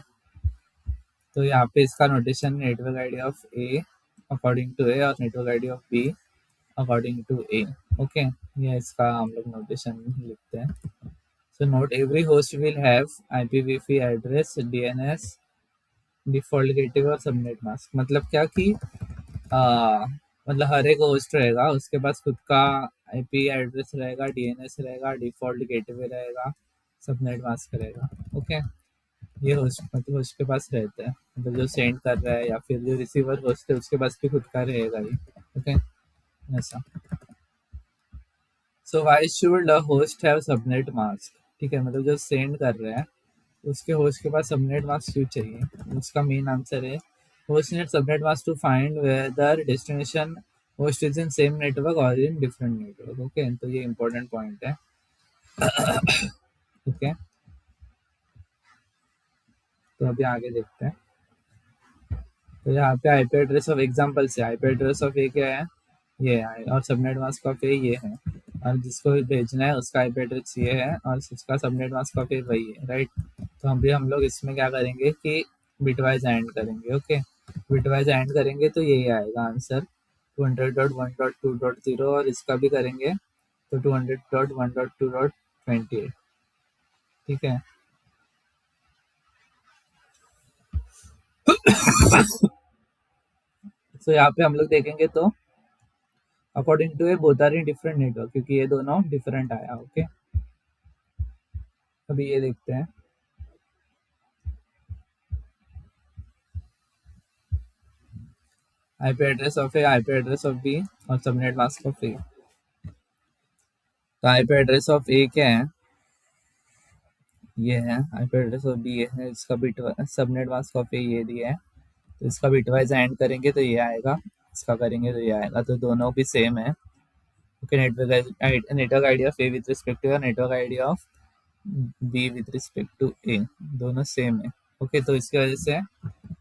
Speaker 1: तो यहाँ पे इसका notation network ID of A according to A और network ID of B according to A. Okay, ये इसका हम लोग notation लिखते हैं। So note every host will have IPv4 address, DNS, default gateway और सबनेट मास्क। मतलब क्या कि आ, मतलब हर एक होस्ट रहेगा, उसके पास खुद का IP एड्रेस रहेगा, DNS रहेगा, डिफॉल्ट गेटवे रहेगा, सबनेट मास्क रहेगा। ओके, ये होस्ट मतलब होस्ट के पास रहता है, मतलब जो सेंड कर रहा है या फिर जो रिसीवर होस्ट है उसके पास भी खुद का रहेगा ही। ओके, ऐसा। So why should a host have subnet mask? ठीक है, मतलब जो सेंड कर रहे हैं उसके होस्ट के पास सबनेट मास्क क्यों चाहिए? उसका मेन आंसर है host need subnet mask to find whether destination host is in same network और इन डिफरेंट नेटवर्क। ओके, तो ये इंपॉर्टेंट पॉइंट है। ओके, तो अभी आगे देखते हैं। तो यहाँ पे आईपी एड्रेस ऑफ एग्जांपल से आईपी एड्रेस ऑफ ए क्या है, ये है, और सबनेट मास्क ऑफ ए ये है, और जिसको भी भेजना है उसका आईपी एड्रेस ये है और उसका सबनेट मास्क ऑफ ए वही है, राइट। तो हम लोग इसमें क्या करेंगे कि बिटवाइज एंड करेंगे। ओके, बिटवाइज एंड करेंगे तो यही आएगा आंसर 200.1.2.0, और इसका भी करेंगे तो 200.1.2.28। ठीक है, तो यहाँ पे हम लोग देखेंगे तो according to A both are in different network, क्योंकि ये दोनों डिफरेंट आया। ओके, अभी ये देखते हैं। IP address of A, IP address of B और सबनेट मास्क ऑफ ए। तो आईपी एड्रेस ऑफ ए क्या है, ये है। आईपी एड्रेस ऑफ बी ये है, इसका बिट सबनेट मास्क ऑफ ए ये दिया है, तो इसका बिटवाइज एंड करेंगे तो ये आएगा, इसका करेंगे तो ये आएगा, तो दोनों भी सेम है। Okay, network ID of A with respect to network ID of B with respect to A, दोनों सेम है। ओके, तो इसकी वजह से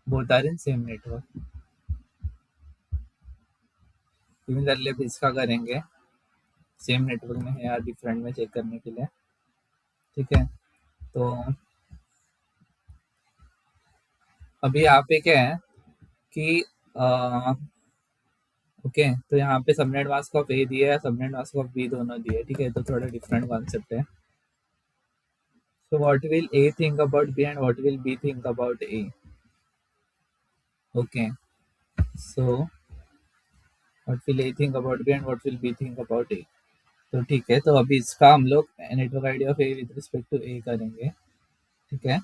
Speaker 1: both are in same network. Similarly अब इसका करेंगे, सेम नेटवर्क में है या डिफरेंट में चेक करने के लिए। ठीक है, तो अभी यहाँ पे क्या है कि ओके, तो यहाँ पे सबनेट मास्क ऑफ ए दिया है, सबनेट मास्क ऑफ बी दोनों दिए। ठीक है, तो थोड़ा डिफरेंट कॉन्सेप्ट है। So what will A think about B and what will B think about A? Okay, so what will A think about B and what will B think about A? तो ठीक है, तो अभी इसका हम लोग network ID of A with respect to A करेंगे। ठीक है,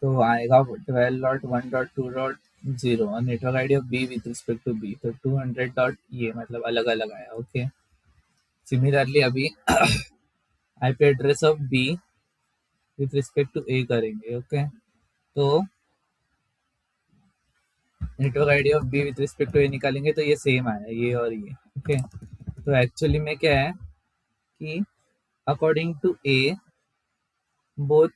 Speaker 1: तो आएगा 12.1.2.0 और network ID of B with respect to B, तो 200 डॉट ये मतलब अलग अलग आया। ओके, सिमिलरली अभी IP address of B with respect to A करेंगे। ओके, तो network ID of B with respect to A निकालेंगे तो ये सेम आया, ये और ये। ओके, तो एक्चुअली में क्या है कि according to A both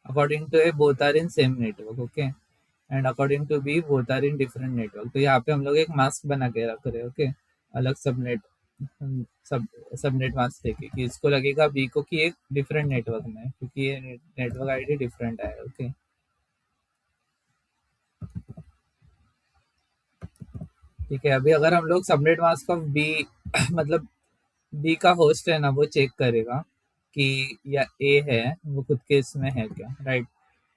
Speaker 1: according to A both are in same network. Okay, and according to B both are in different network. तो यहाँ पे हम लोग एक मास्क बना के रख रहे हैं। ओके, अलग सब सबनेट मास्क देके कि इसको लगेगा बी को कि एक डिफरेंट नेटवर्क में है, क्योंकि ये नेटवर्क आईडी डिफरेंट है। ओके, ठीक है, अभी अगर हम लोग सबनेट मास्क ऑफ बी मतलब बी का होस्ट है ना, वो चेक करेगा कि या ए है वो खुद के इसमें है क्या, राइट।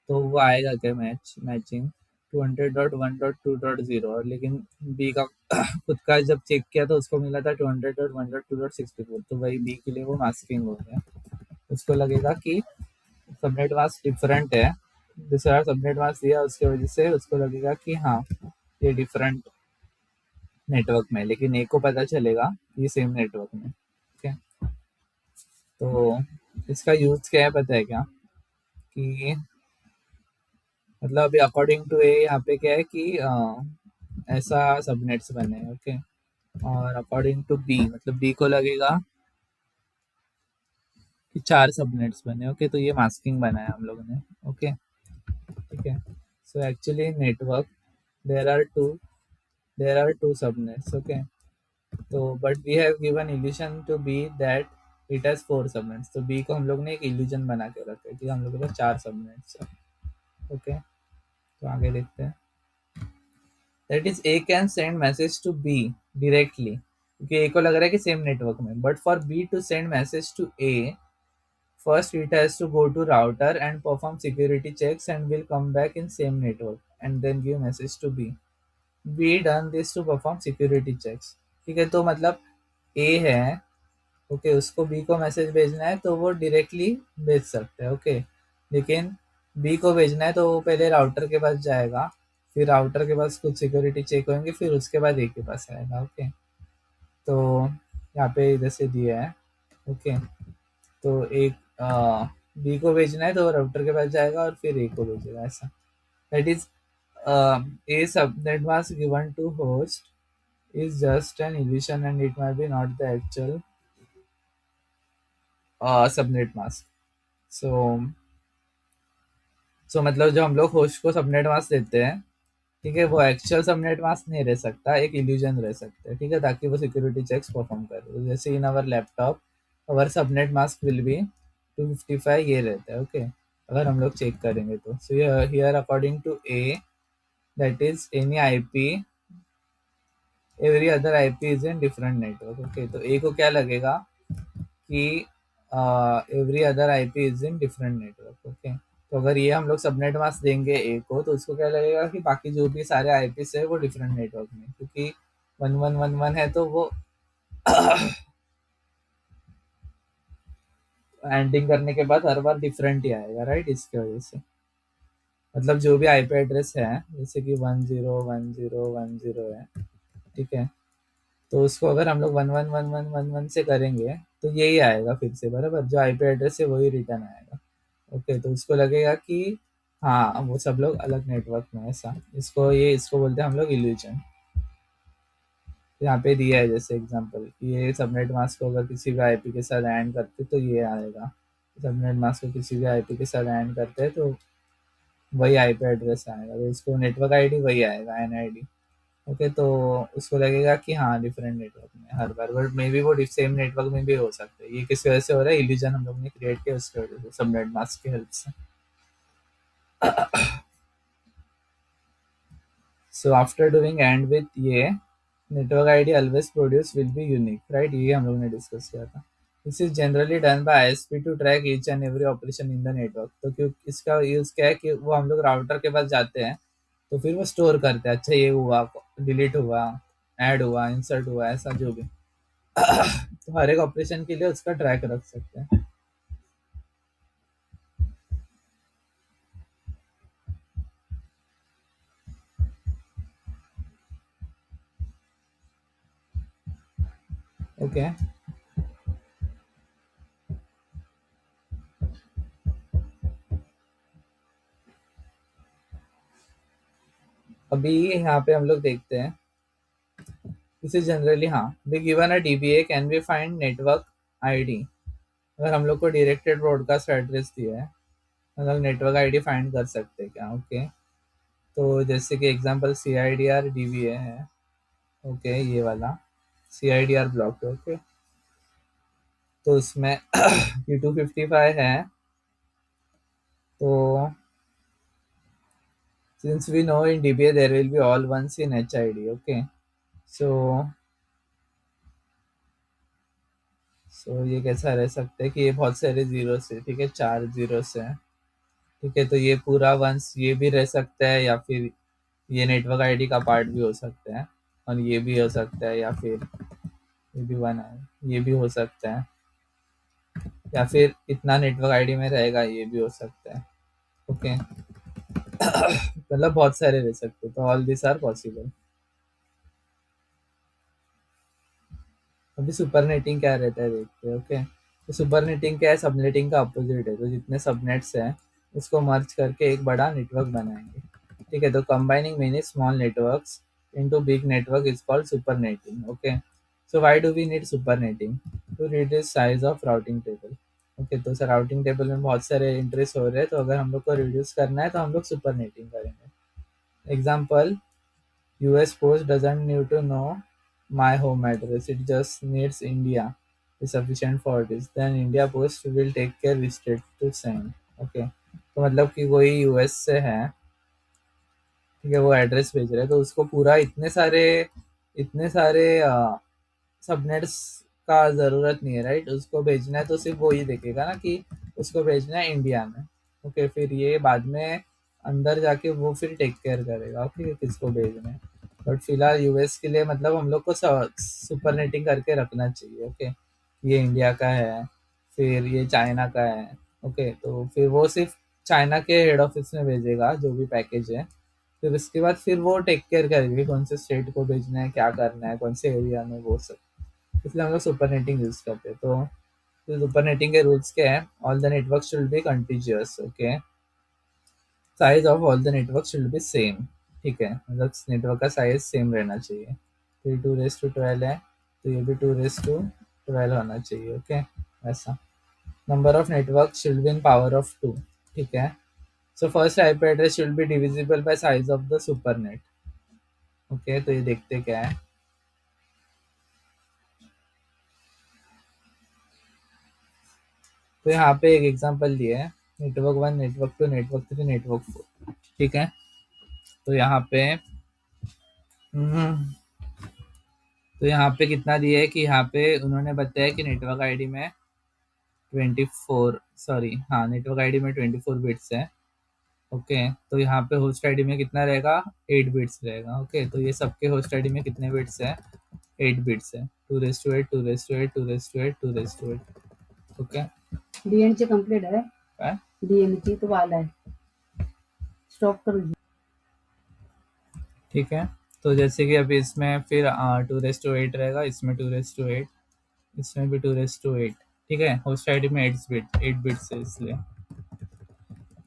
Speaker 1: तो वो आएगा क्या मैचिंग 200.1.2.0, और लेकिन बी का खुद का जब चेक किया तो उसको मिला था 200.1.2.64, तो वही बी के लिए वो मास्किंग हो गया। उसको लगेगा कि सबनेट मास्क डिफरेंट है, दूसरा सबनेट मास्क दिया उसकी वजह से उसको लगेगा कि हाँ ये डिफरेंट नेटवर्क में, लेकिन एक को पता चलेगा ये सेम नेटवर्क में। ठीक है, तो इसका यूज क्या है पता है क्या, कि मतलब अभी अकॉर्डिंग टू ए यहाँ पे क्या है कि ऐसा सबनेट्स बने, ओके। और अकॉर्डिंग टू बी, मतलब बी को लगेगा कि चार सबनेट्स बने, ओके। तो ये मास्किंग बनाया हम लोगों ने, ओके। ठीक है। So actually network, there are two there are two subnets, okay. तो but we have given illusion to be that it has four subnets. तो बी को हम लोग ने एक इल्यूजन बना के रखा है कि हम लोग के पास चार सबनेट्स है, ओके। तो आगे देखते हैं। That is A can send message to B directly, क्योंकि ए को लग रहा है कि सेम नेटवर्क में, but for B to send message to A, first it has to go to router and perform security checks and will come back in same network and then give message to B. B done this to perform security checks. ठीक है, तो मतलब A है, okay, उसको B को message भेजना है तो वो डायरेक्टली भेज सकते हैं, ओके। लेकिन B को भेजना है तो वो पहले राउटर के पास जाएगा, फिर राउटर के पास कुछ सिक्योरिटी चेक होंगे, फिर उसके बाद A के पास आएगा, ओके। तो यहाँ पे जैसे दिया है, ओके। तो एक बी को भेजना है तो राउटर के पास जाएगा और फिर ए को भेजेगा, ऐसा। That is A subnet mask given to host is just an illusion and it might be not the actual subnet mask. So मतलब जो हम लोग होस्ट को सबनेट मास्क देते हैं, ठीक है, वो एक्चुअल सबनेट मास्क नहीं रह सकता, एक इल्यूजन रह सकता है, ठीक है, ताकि वो सिक्योरिटी चेक्स परफॉर्म करे। तो जैसे in our laptop our subnet mask will be 255, ये रहता है, ओके। अगर हम लोग चेक करेंगे तो so here according to A, that is any IP, every other IP is in different network, okay. तो ए को क्या लगेगा कि every other IP is in different network, okay. तो अगर ये हम लोग सबनेट मास्क देंगे ए को, तो उसको क्या लगेगा कि बाकी जो भी सारे आईपी है वो डिफरेंट नेटवर्क में, क्योंकि 1111 है तो वो एंडिंग करने के बाद हर बार डिफरेंट ही आएगा, राइट। इसकी वजह से मतलब जो भी आईपी एड्रेस है, जैसे कि 101010 है, ठीक है, तो उसको अगर हम लोग 111111 से करेंगे तो यही आएगा फिर से, बराबर जो आईपी एड्रेस है वही रिटर्न आएगा, ओके। तो उसको लगेगा कि हाँ वो सब लोग अलग नेटवर्क में, ऐसा। इसको बोलते हैं हम लोग इल्यूजन। यहाँ पे दिया है जैसे एग्जांपल, ये सबनेट मास्क को अगर किसी भी आईपी के साथ ऐड करते तो ये आएगा, सबनेट मास्क को किसी भी आईपी के साथ ऐड करते हैं तो वही आईपी एड्रेस आएगा, तो उसको नेटवर्क आईडी वही आएगा, एनआईडी, ओके। तो उसको लगेगा कि हाँ डिफरेंट नेटवर्क में हर बार, बट मे बी वो सेम नेटवर्क में भी हो सकता है। ये किस वजह से हो रहा है, इल्यूजन हम लोग ने क्रिएट किया उसकी वजह से, सबनेट मास्क की हेल्प से। So after doing and with ये, network ID always produce will be unique, right. ये हम लोग ने डिस्कस किया था। This is generally done by ISP to track each and every operation in the network. तो क्यों इसका यूज क्या है कि वो हम लोग राउटर के पास जाते हैं तो फिर वो स्टोर करते हैं, अच्छा ये हुआ, डिलीट हुआ, ऐड हुआ, इंसर्ट हुआ, ऐसा जो भी। तो हर एक ऑपरेशन के लिए उसका ट्रैक रख सकते हैं, ओके। अभी यहाँ पे हम लोग देखते हैं, दिस इज जनरली, हाँ, we given a DBA can be find network ID. अगर हम लोग को डायरेक्टेड ब्रॉडकास्ट एड्रेस दिया है, मतलब नेटवर्क आईडी फाइंड कर सकते हैं क्या, ओके। तो जैसे कि example C I D R D V A है, ओके, ये वाला C I D R block है, ओके। तो उसमें ये 255 है, तो since we know in DBA there will be all ones in HID, okay. So ये कैसा रह सकता है कि ये बहुत सारे जीरो से, ठीक है, चार जीरो से है, ठीक है। तो ये पूरा वंस ये भी रह सकता है, या फिर ये नेटवर्क आईडी का पार्ट भी हो सकता है, और ये भी हो सकता है, या फिर ये भी वन है, ये भी हो सकता है, या फिर इतना नेटवर्क आईडी में रहेगा, ये भी हो सकता है, ओके। मतलब बहुत सारे रह सकते हैं, तो ऑल दिस आर पॉसिबल। अभी सुपर नेटिंग क्या रहता है देखते हैं, ओके। तो सुपर नेटिंग क्या है, सबनेटिंग का अपोजिट है। तो जितने सबनेट्स हैं उसको मर्ज करके एक बड़ा नेटवर्क बनाएंगे। ठीक है, तो combining many small networks into big network is called supernetting. Okay, so why do we need supernetting? To reduce size of routing table. Okay, तो सर राउटिंग टेबल में बहुत सारे एंट्रीज हो रहे हैं, तो अगर हम लोग को रिड्यूस करना है तो हम लोग सुपरनेटिंग करेंगे। Example, US Post doesn't need to know my home address, it just needs India is sufficient for this. Then India Post will take care which state to send. Okay, तो मतलब कि कोई यूएस से है, ठीक है, वो एड्रेस भेज रहे हैं, तो उसको पूरा इतने सारे सबनेट्स का ज़रूरत नहीं है, राइट? उसको भेजना है तो सिर्फ वो ही देखेगा ना कि उसको भेजना है इंडिया में। ओके, फिर ये बाद में अंदर जाके वो फिर टेक केयर करेगा, ओके, किसको भेजना है। बट फिलहाल यूएस के लिए मतलब हम लोग को सुपरनेटिंग करके रखना चाहिए। ओके, ये इंडिया का है, फिर ये चाइना का है। ओके, तो फिर वो सिर्फ चाइना के हेड ऑफिस में भेजेगा जो भी पैकेज है, फिर उसके बाद फिर वो टेक केयर करेंगे कौन से स्टेट को भेजना है, क्या करना है, कौन से एरिया में, वो सब। इसलिए हम लोग सुपरनेटिंग यूज करते हैं। तो सुपरनेटिंग के रूल्स क्या है? All the network should be continuous. Okay, size of all the network should be same. ठीक है, मतलब नेटवर्क का साइज सेम रहना चाहिए। तो ये 2:12 है, तो ये भी 2:12 होना चाहिए। ओके, ऐसा। Number of network should be in power of 2। ठीक है, so first IP address should be divisible by size of the supernet. Okay, तो ये देखते क्या है। तो यहाँ पे एक एग्जांपल दिया है, नेटवर्क 1, नेटवर्क 2, नेटवर्क 3, नेटवर्क 4। ठीक है, तो यहाँ पे हम्म, तो यहाँ पे कितना दिया है कि यहाँ पे उन्होंने बताया कि नेटवर्क आईडी में 24, सॉरी, हाँ, नेटवर्क आईडी में 24 बिट्स है। ओके, तो यहाँ पे होस्ट आईडी में कितना रहेगा? 8 बिट्स रहेगा। ओके, तो ये सबके होस्ट आईडी में कितने बिट्स है? 8 बिट्स है। 2:8, 2:8, 2:8, 2:8। ओके,
Speaker 2: डीएनची कंप्लीट है,
Speaker 1: काय?
Speaker 2: डीएनची तो वाला है, स्टॉप करो।
Speaker 1: ठीक है, तो जैसे कि अभी इसमें फिर 2:8 रहेगा, इसमें 2:8, इसमें भी 2:8। ठीक है, होस्ट आईडी में 8 बिट्स है इसलिए।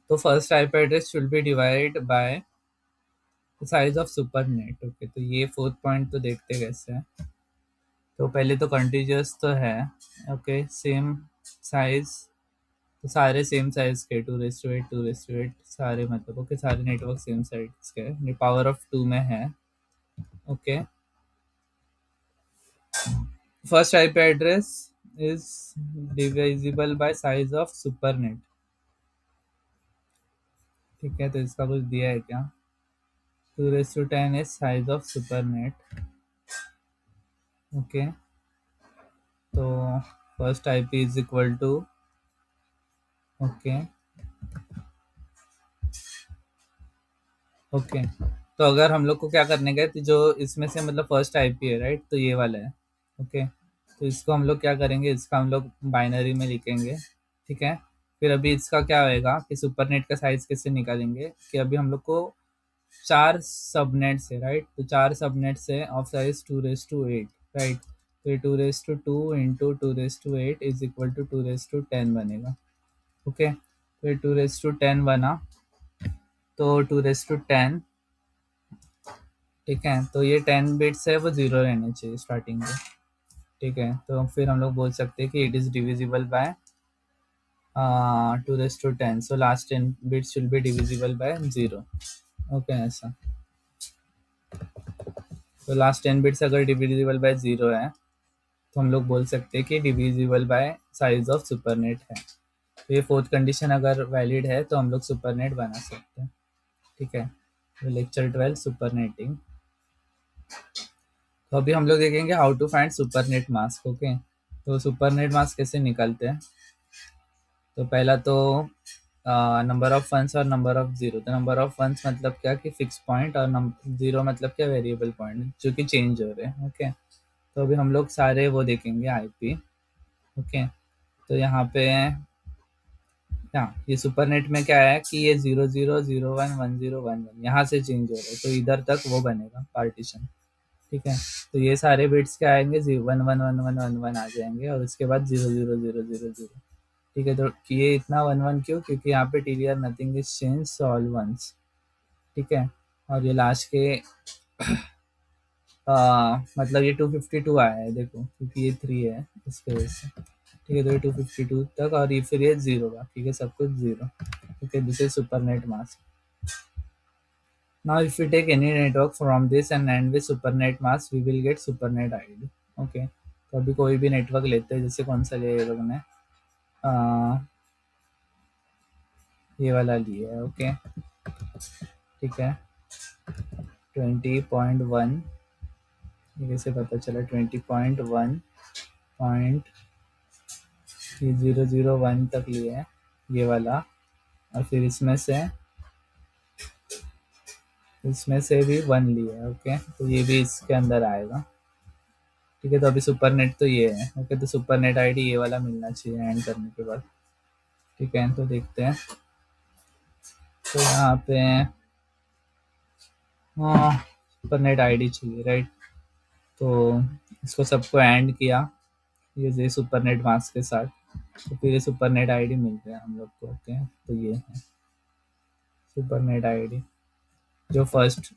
Speaker 1: तो first IP address should B divide by size of supernet. Okay, तो ये फोर्थ पॉइंट तो देखते कैसे है। तो पहले तो कंटिन्यूअस तो है। ओके, सेम साइज, तो सारे सेम साइज के 2:8, 2:8 सारे, मतलब ओके, सारे नेटवर्क सेम साइज के, पावर ऑफ 2 में है। Okay, first IP address is divisible by size of supernet. ठीक है, तो इसका कुछ दिया है क्या? 2:10 is size of supernet. Okay, तो first IP is equal to, okay, okay, तो अगर हम लोग को क्या करने का है, तो जो इसमें से मतलब फर्स्ट आईपी है, राइट, तो ये वाला है। ओके, तो इसको हम लोग क्या करेंगे, इसका हम लोग बाइनरी में लिखेंगे। ठीक है, फिर अभी इसका क्या होएगा कि सुपरनेट का साइज कैसे निकालेंगे, कि अभी हम लोग को 4 सबनेट्स है, राइट, तो 4 सबनेट्स है ऑफ साइज 2:8, राइट। तो ये 2:2 इंटू 2:8 इज इक्वल टू 2:10 बनेगा। ओके, तो ये 2:10 बना, तो 2:10, ठीक है, तो ये 10 बिट्स है वो जीरो रहने चाहिए स्टार्टिंग में। ठीक है, तो फिर हम लोग बोल सकते हैं कि it is divisible by 2:10, so last 10 bits will be divisible by 0। Okay, ऐसा। तो लास्ट 10 बिट्स अगर डिविजिबल बाय 0 है, तो हम लोग बोल सकते हैं कि divisible by size of supernet है। तो ये फोर्थ कंडीशन अगर वैलिड है तो हम लोग सुपरनेट बना सकते हैं। ठीक है, तो लेक्चर 12 सुपरनेटिंग। तो अभी हम लोग देखेंगे how to find supernet mask. Okay, तो सुपरनेट मास्क कैसे निकालते हैं? तो पहला तो नंबर ऑफ वंस और नंबर ऑफ जीरो। तो नंबर ऑफ वंस मतलब क्या कि फिक्स पॉइंट, और जीरो मतलब क्या, वेरिएबल पॉइंट जो कि चेंज हो रहे हैं। ओके, तो अभी हम लोग सारे वो देखेंगे आईपी। ओके, तो यहाँ पे ये सुपरनेट में क्या है कि ये 00, 01, 10, 11 यहाँ से चेंज हो रहा है, तो इधर तक वो बनेगा पार्टीशन। ठीक है, तो ये सारे बिट्स क्या आएंगे, 1 1 1 1 1 1 आ जाएंगे, और उसके बाद 0 0 0 0 0। ठीक है, तो ये इतना 1 1 क्यों? क्योंकि यहाँ पे TDR nothing is change, so all ones. ठीक है, और ये लास्ट के मतलब ये 252 आया है देखो, क्योंकि ये 3 है इसके वजह से। ठीक है, तो ये 252 तक, और ये फिर ये 0 का। ठीक है, सब कुछ 0। ठीक है, this is supernet mask. Now, if we take any network from this and end with supernet mask, we will get supernet ID. Okay, तो अभी कोई भी नेटवर्क लेते हैं, जैसे कौन सा लिया ये लोगों ने, ये वाला लिया है। ओके, ठीक है, 20.1। ये कैसे पता चला? 20.1 पॉइंट 001 तक लिया है ये वाला, और फिर इसमें से भी 1 लिया है। ओके, तो ये भी इसके अंदर आएगा। ठीक है, तो अभी सुपर नेट तो ये है। ओके, तो सुपर नेट आईडी ये वाला मिलना चाहिए एंड करने के बाद। ठीक है, तो देखते हैं। तो यहाँ पे हाँ, सुपर नेट आईडी चाहिए, राइट? तो इसको सबको एंड किया ये सुपर नेट मास्क के साथ, तो फिर ये सुपर नेट आईडी मिल गया हम लोग को। ओके, तो ये है सुपर नेट आईडी, जो फर्स्ट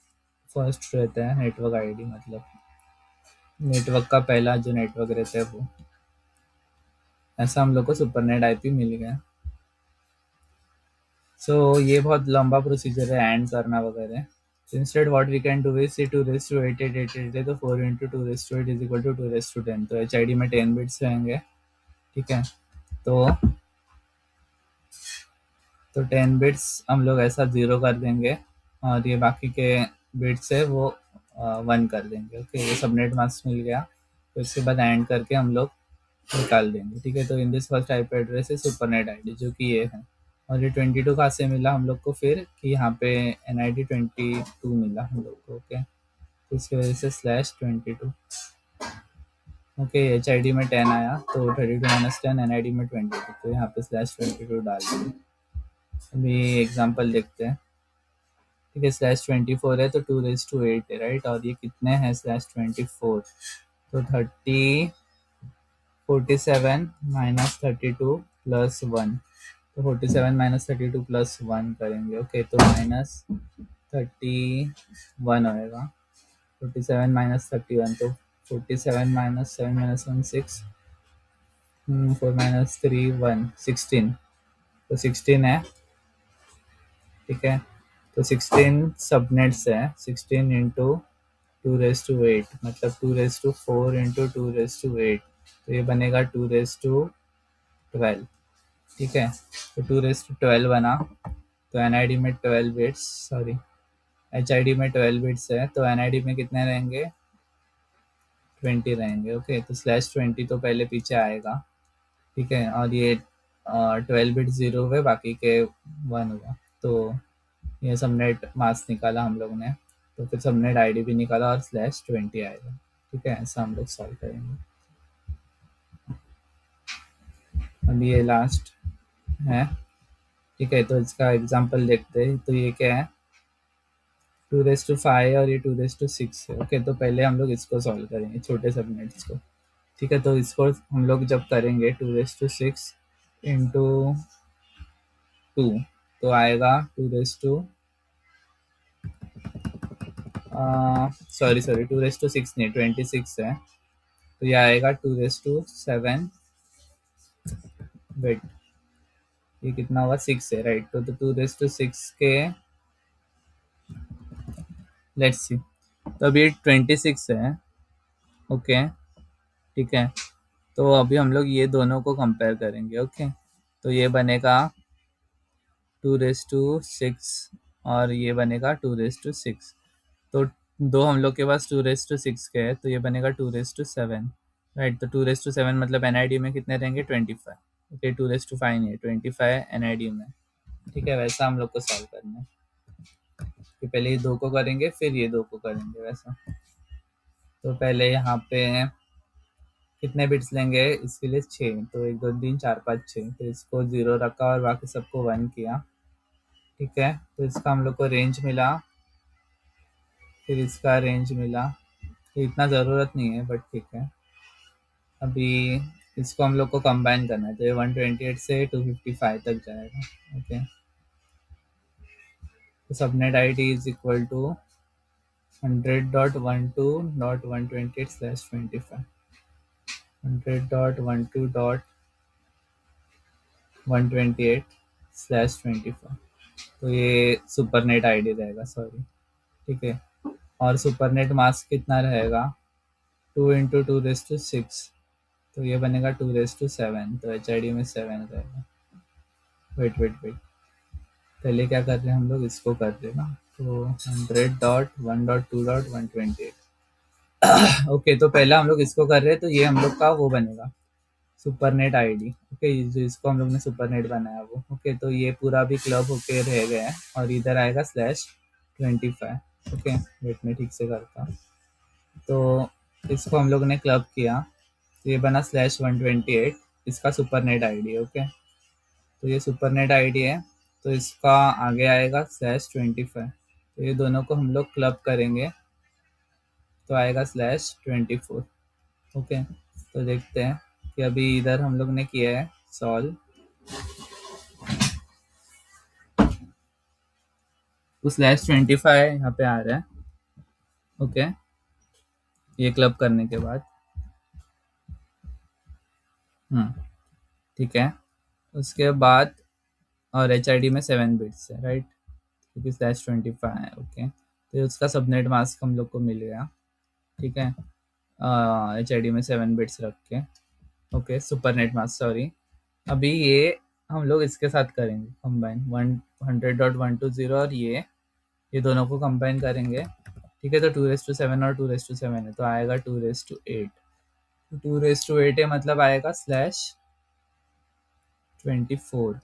Speaker 1: फर्स्ट रहता है नेटवर्क आईडी, मतलब नेटवर्क का पहला जो नेटवर्क रहता है वो। ऐसा हम लोग को सुपर नेट आईपी मिल गया। सो ये बहुत लंबा प्रोसीजर है एंड करना वगैरह। So instead what we can do is, see 2 raised to 8 8 8 8 है, तो 4 into 2 raised to 8 is equal to 2 raised to 10। तो HID में 10 बिट्स रहेंगे। ठीक है, तो 10 बिट्स हम लोग ऐसा 0 कर देंगे, और ये बाकी के बिट्स है वो 1 कर देंगे। ओके, ये सबनेट मास्क मिल गया। तो इसके बाद एंड करके हम लोग निकाल देंगे। ठीक है, तो in this first IP address है सुपरनेट आईडी, जो कि ये है। और ये 22 कहाँ से मिला हम लोग को? फिर कि यहाँ पे NID 22 मिला हम लोग को। ओके, तो इसकी वजह से /22। ओके, HID में 10 आया, तो 32 माइनस 10, NID में 22, तो यहाँ पे /22 डाल देंगे। अभी एग्जाम्पल देखते हैं। ठीक है, /24 है, तो 2 रेज टू 8 है, राइट? और ये कितने हैं /24? तो 47 माइनस 32 प्लस 1, तो 47 माइनस 32 प्लस 1 करेंगे। ओके, तो -31 होएगा। 47 माइनस 31, तो 47 माइनस 7 माइनस 1 6, 4 माइनस 3 1 16, तो 16 है। ठीक है, तो 16 सबनेट्स है। 16 इंटू 2 रेज टू 8, मतलब 2 raise to 4 into 2 raise to 8, तो ये बनेगा 2 रेज टू 12। ठीक है, तो 2 रेज टू 12 बना, तो NID में 12 बिट्स, सॉरी HID में 12 बिट्स है, तो NID में कितने रहेंगे? 20 रहेंगे। ओके, तो /20 तो पहले पीछे आएगा। ठीक है, और ये 12 बिट 0 हुए, बाकी के 1 हुआ। तो ये सबनेट मास्क निकाला हम लोग ने, तो फिर सबनेट आईडी भी निकाला, और /20 आएगा। ठीक है, ऐसा हम लोग सॉल्व करेंगे। अभी ये लास्ट है। ठीक है, तो इसका एग्जांपल देखते हैं। तो ये क्या है? 2 रेज टू 5 और ये 2 रेज टू 6 है। ओके, तो पहले हम लोग इसको सॉल्व करेंगे, छोटे सबनेट्स को। ठीक है, तो इसको हम लोग जब करेंगे 2 रेज टू 6 इंटू 2, तो आएगा 2 raise to sorry 2 raise to 6 नहीं, 26 है, तो ये आएगा 2 रेज टू 7 बिट। ये कितना हुआ? 6 है, राइट? तो 2 रेज टू 6 के, लेट्स सी, तो अभी 26 है। ओके, ठीक है, तो अभी हम लोग ये दोनों को कंपेयर करेंगे। ओके, तो ये बनेगा 2 रेज टू 6, और ये बनेगा 2 रेज टू 6। तो दो हम लोग के पास 2 रेज टू 6 के है, तो ये बनेगा 2 रेज टू 7, राइट? तो 2 रेज टू 7 मतलब NID में कितने रहेंगे? 25। ओके, 2 रेज टू 5 नहीं है, 25 NID में। ठीक है, वैसा हम लोग को सॉल्व करना है कि पहले ये दो को करेंगे, फिर ये दो को करेंगे वैसा। तो पहले यहाँ पे कितने बिट्स लेंगे इसके लिए? 6, तो 1 2 3 4 5 6, तो इसको 0 रखा और बाकी सबको 1 किया। ठीक है, तो इसका हम लोग को रेंज मिला, फिर इसका रेंज मिला। ये इतना ज़रूरत नहीं है, बट ठीक है। अभी इसको हम लोग को कंबाइन करना है, तो ये 128 से 255 तक जाएगा। ओके, तो subnet ID is equal to 100.12.128/25, 100.12.128/25, तो ये सुपरनेट आईडी रहेगा, सॉरी। ठीक है, और सुपरनेट मास्क कितना रहेगा, 2 × 2⁶, तो ये बनेगा 2�7, तो एच आई डी में 7 रहेगा। वेट वेट वेट, पहले क्या कर रहे हैं हम लोग, इसको कर रहे हैं ना, तो 100.1.2.128। ओके, तो पहला हम लोग इसको कर रहे हैं, तो ये हम लोग का वो बनेगा सुपरनेट आईडी। ओके, जो इसको हम लोग ने सुपरनेट बनाया वो। ओके, तो ये पूरा भी क्लब होके रह गया है, और इधर आएगा /25। ओके, वेट में ठीक से करता हूँ। तो इसको हम लोग ने क्लब किया, तो ये बना /128, इसका सुपरनेट आईडी। ओके, तो ये सुपरनेट आईडी है, तो इसका आगे आएगा /25, तो ये दोनों को हम लोग क्लब करेंगे, तो आएगा /24। ओके, तो देखते हैं कि अभी इधर हम लोग ने किया है सॉल्व, तो /25 यहाँ पे आ रहा है। ओके, ये क्लब करने के बाद ठीक है, उसके बाद और एच आई डी में 7 बिट्स है, राइट, क्योंकि /25 है। ओके, तो उसका सबनेट मास्क हम लोग को मिल गया। ठीक है, एच आई डी में 7 बिट्स रख के। Okay, supernet mask, sorry. अभी ये हम लोग इसके साथ करेंगे कंबाइन, 100.120, और ये दोनों को कंबाइन करेंगे। ठीक है, तो 2�7 और 2�7 है, तो आएगा 2⁸ तो 2⁸ है, मतलब आएगा /24।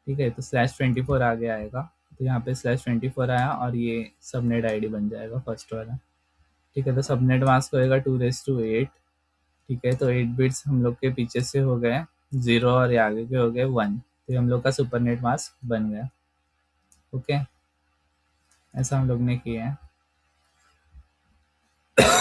Speaker 1: ठीक है, तो /24 आगे आएगा, तो यहाँ पे /24 आया, और ये सबनेट आईडी बन जाएगा फर्स्ट वाला। ठीक है, तो सबनेट मास्क होएगा 2⁸। ठीक है, तो 8 बिट्स हम लोग के पीछे से हो गए 0, और ये आगे के हो गए 1, तो हम लोग का सुपरनेट मास्क बन गया। ओके, ऐसा हम लोग ने किया है।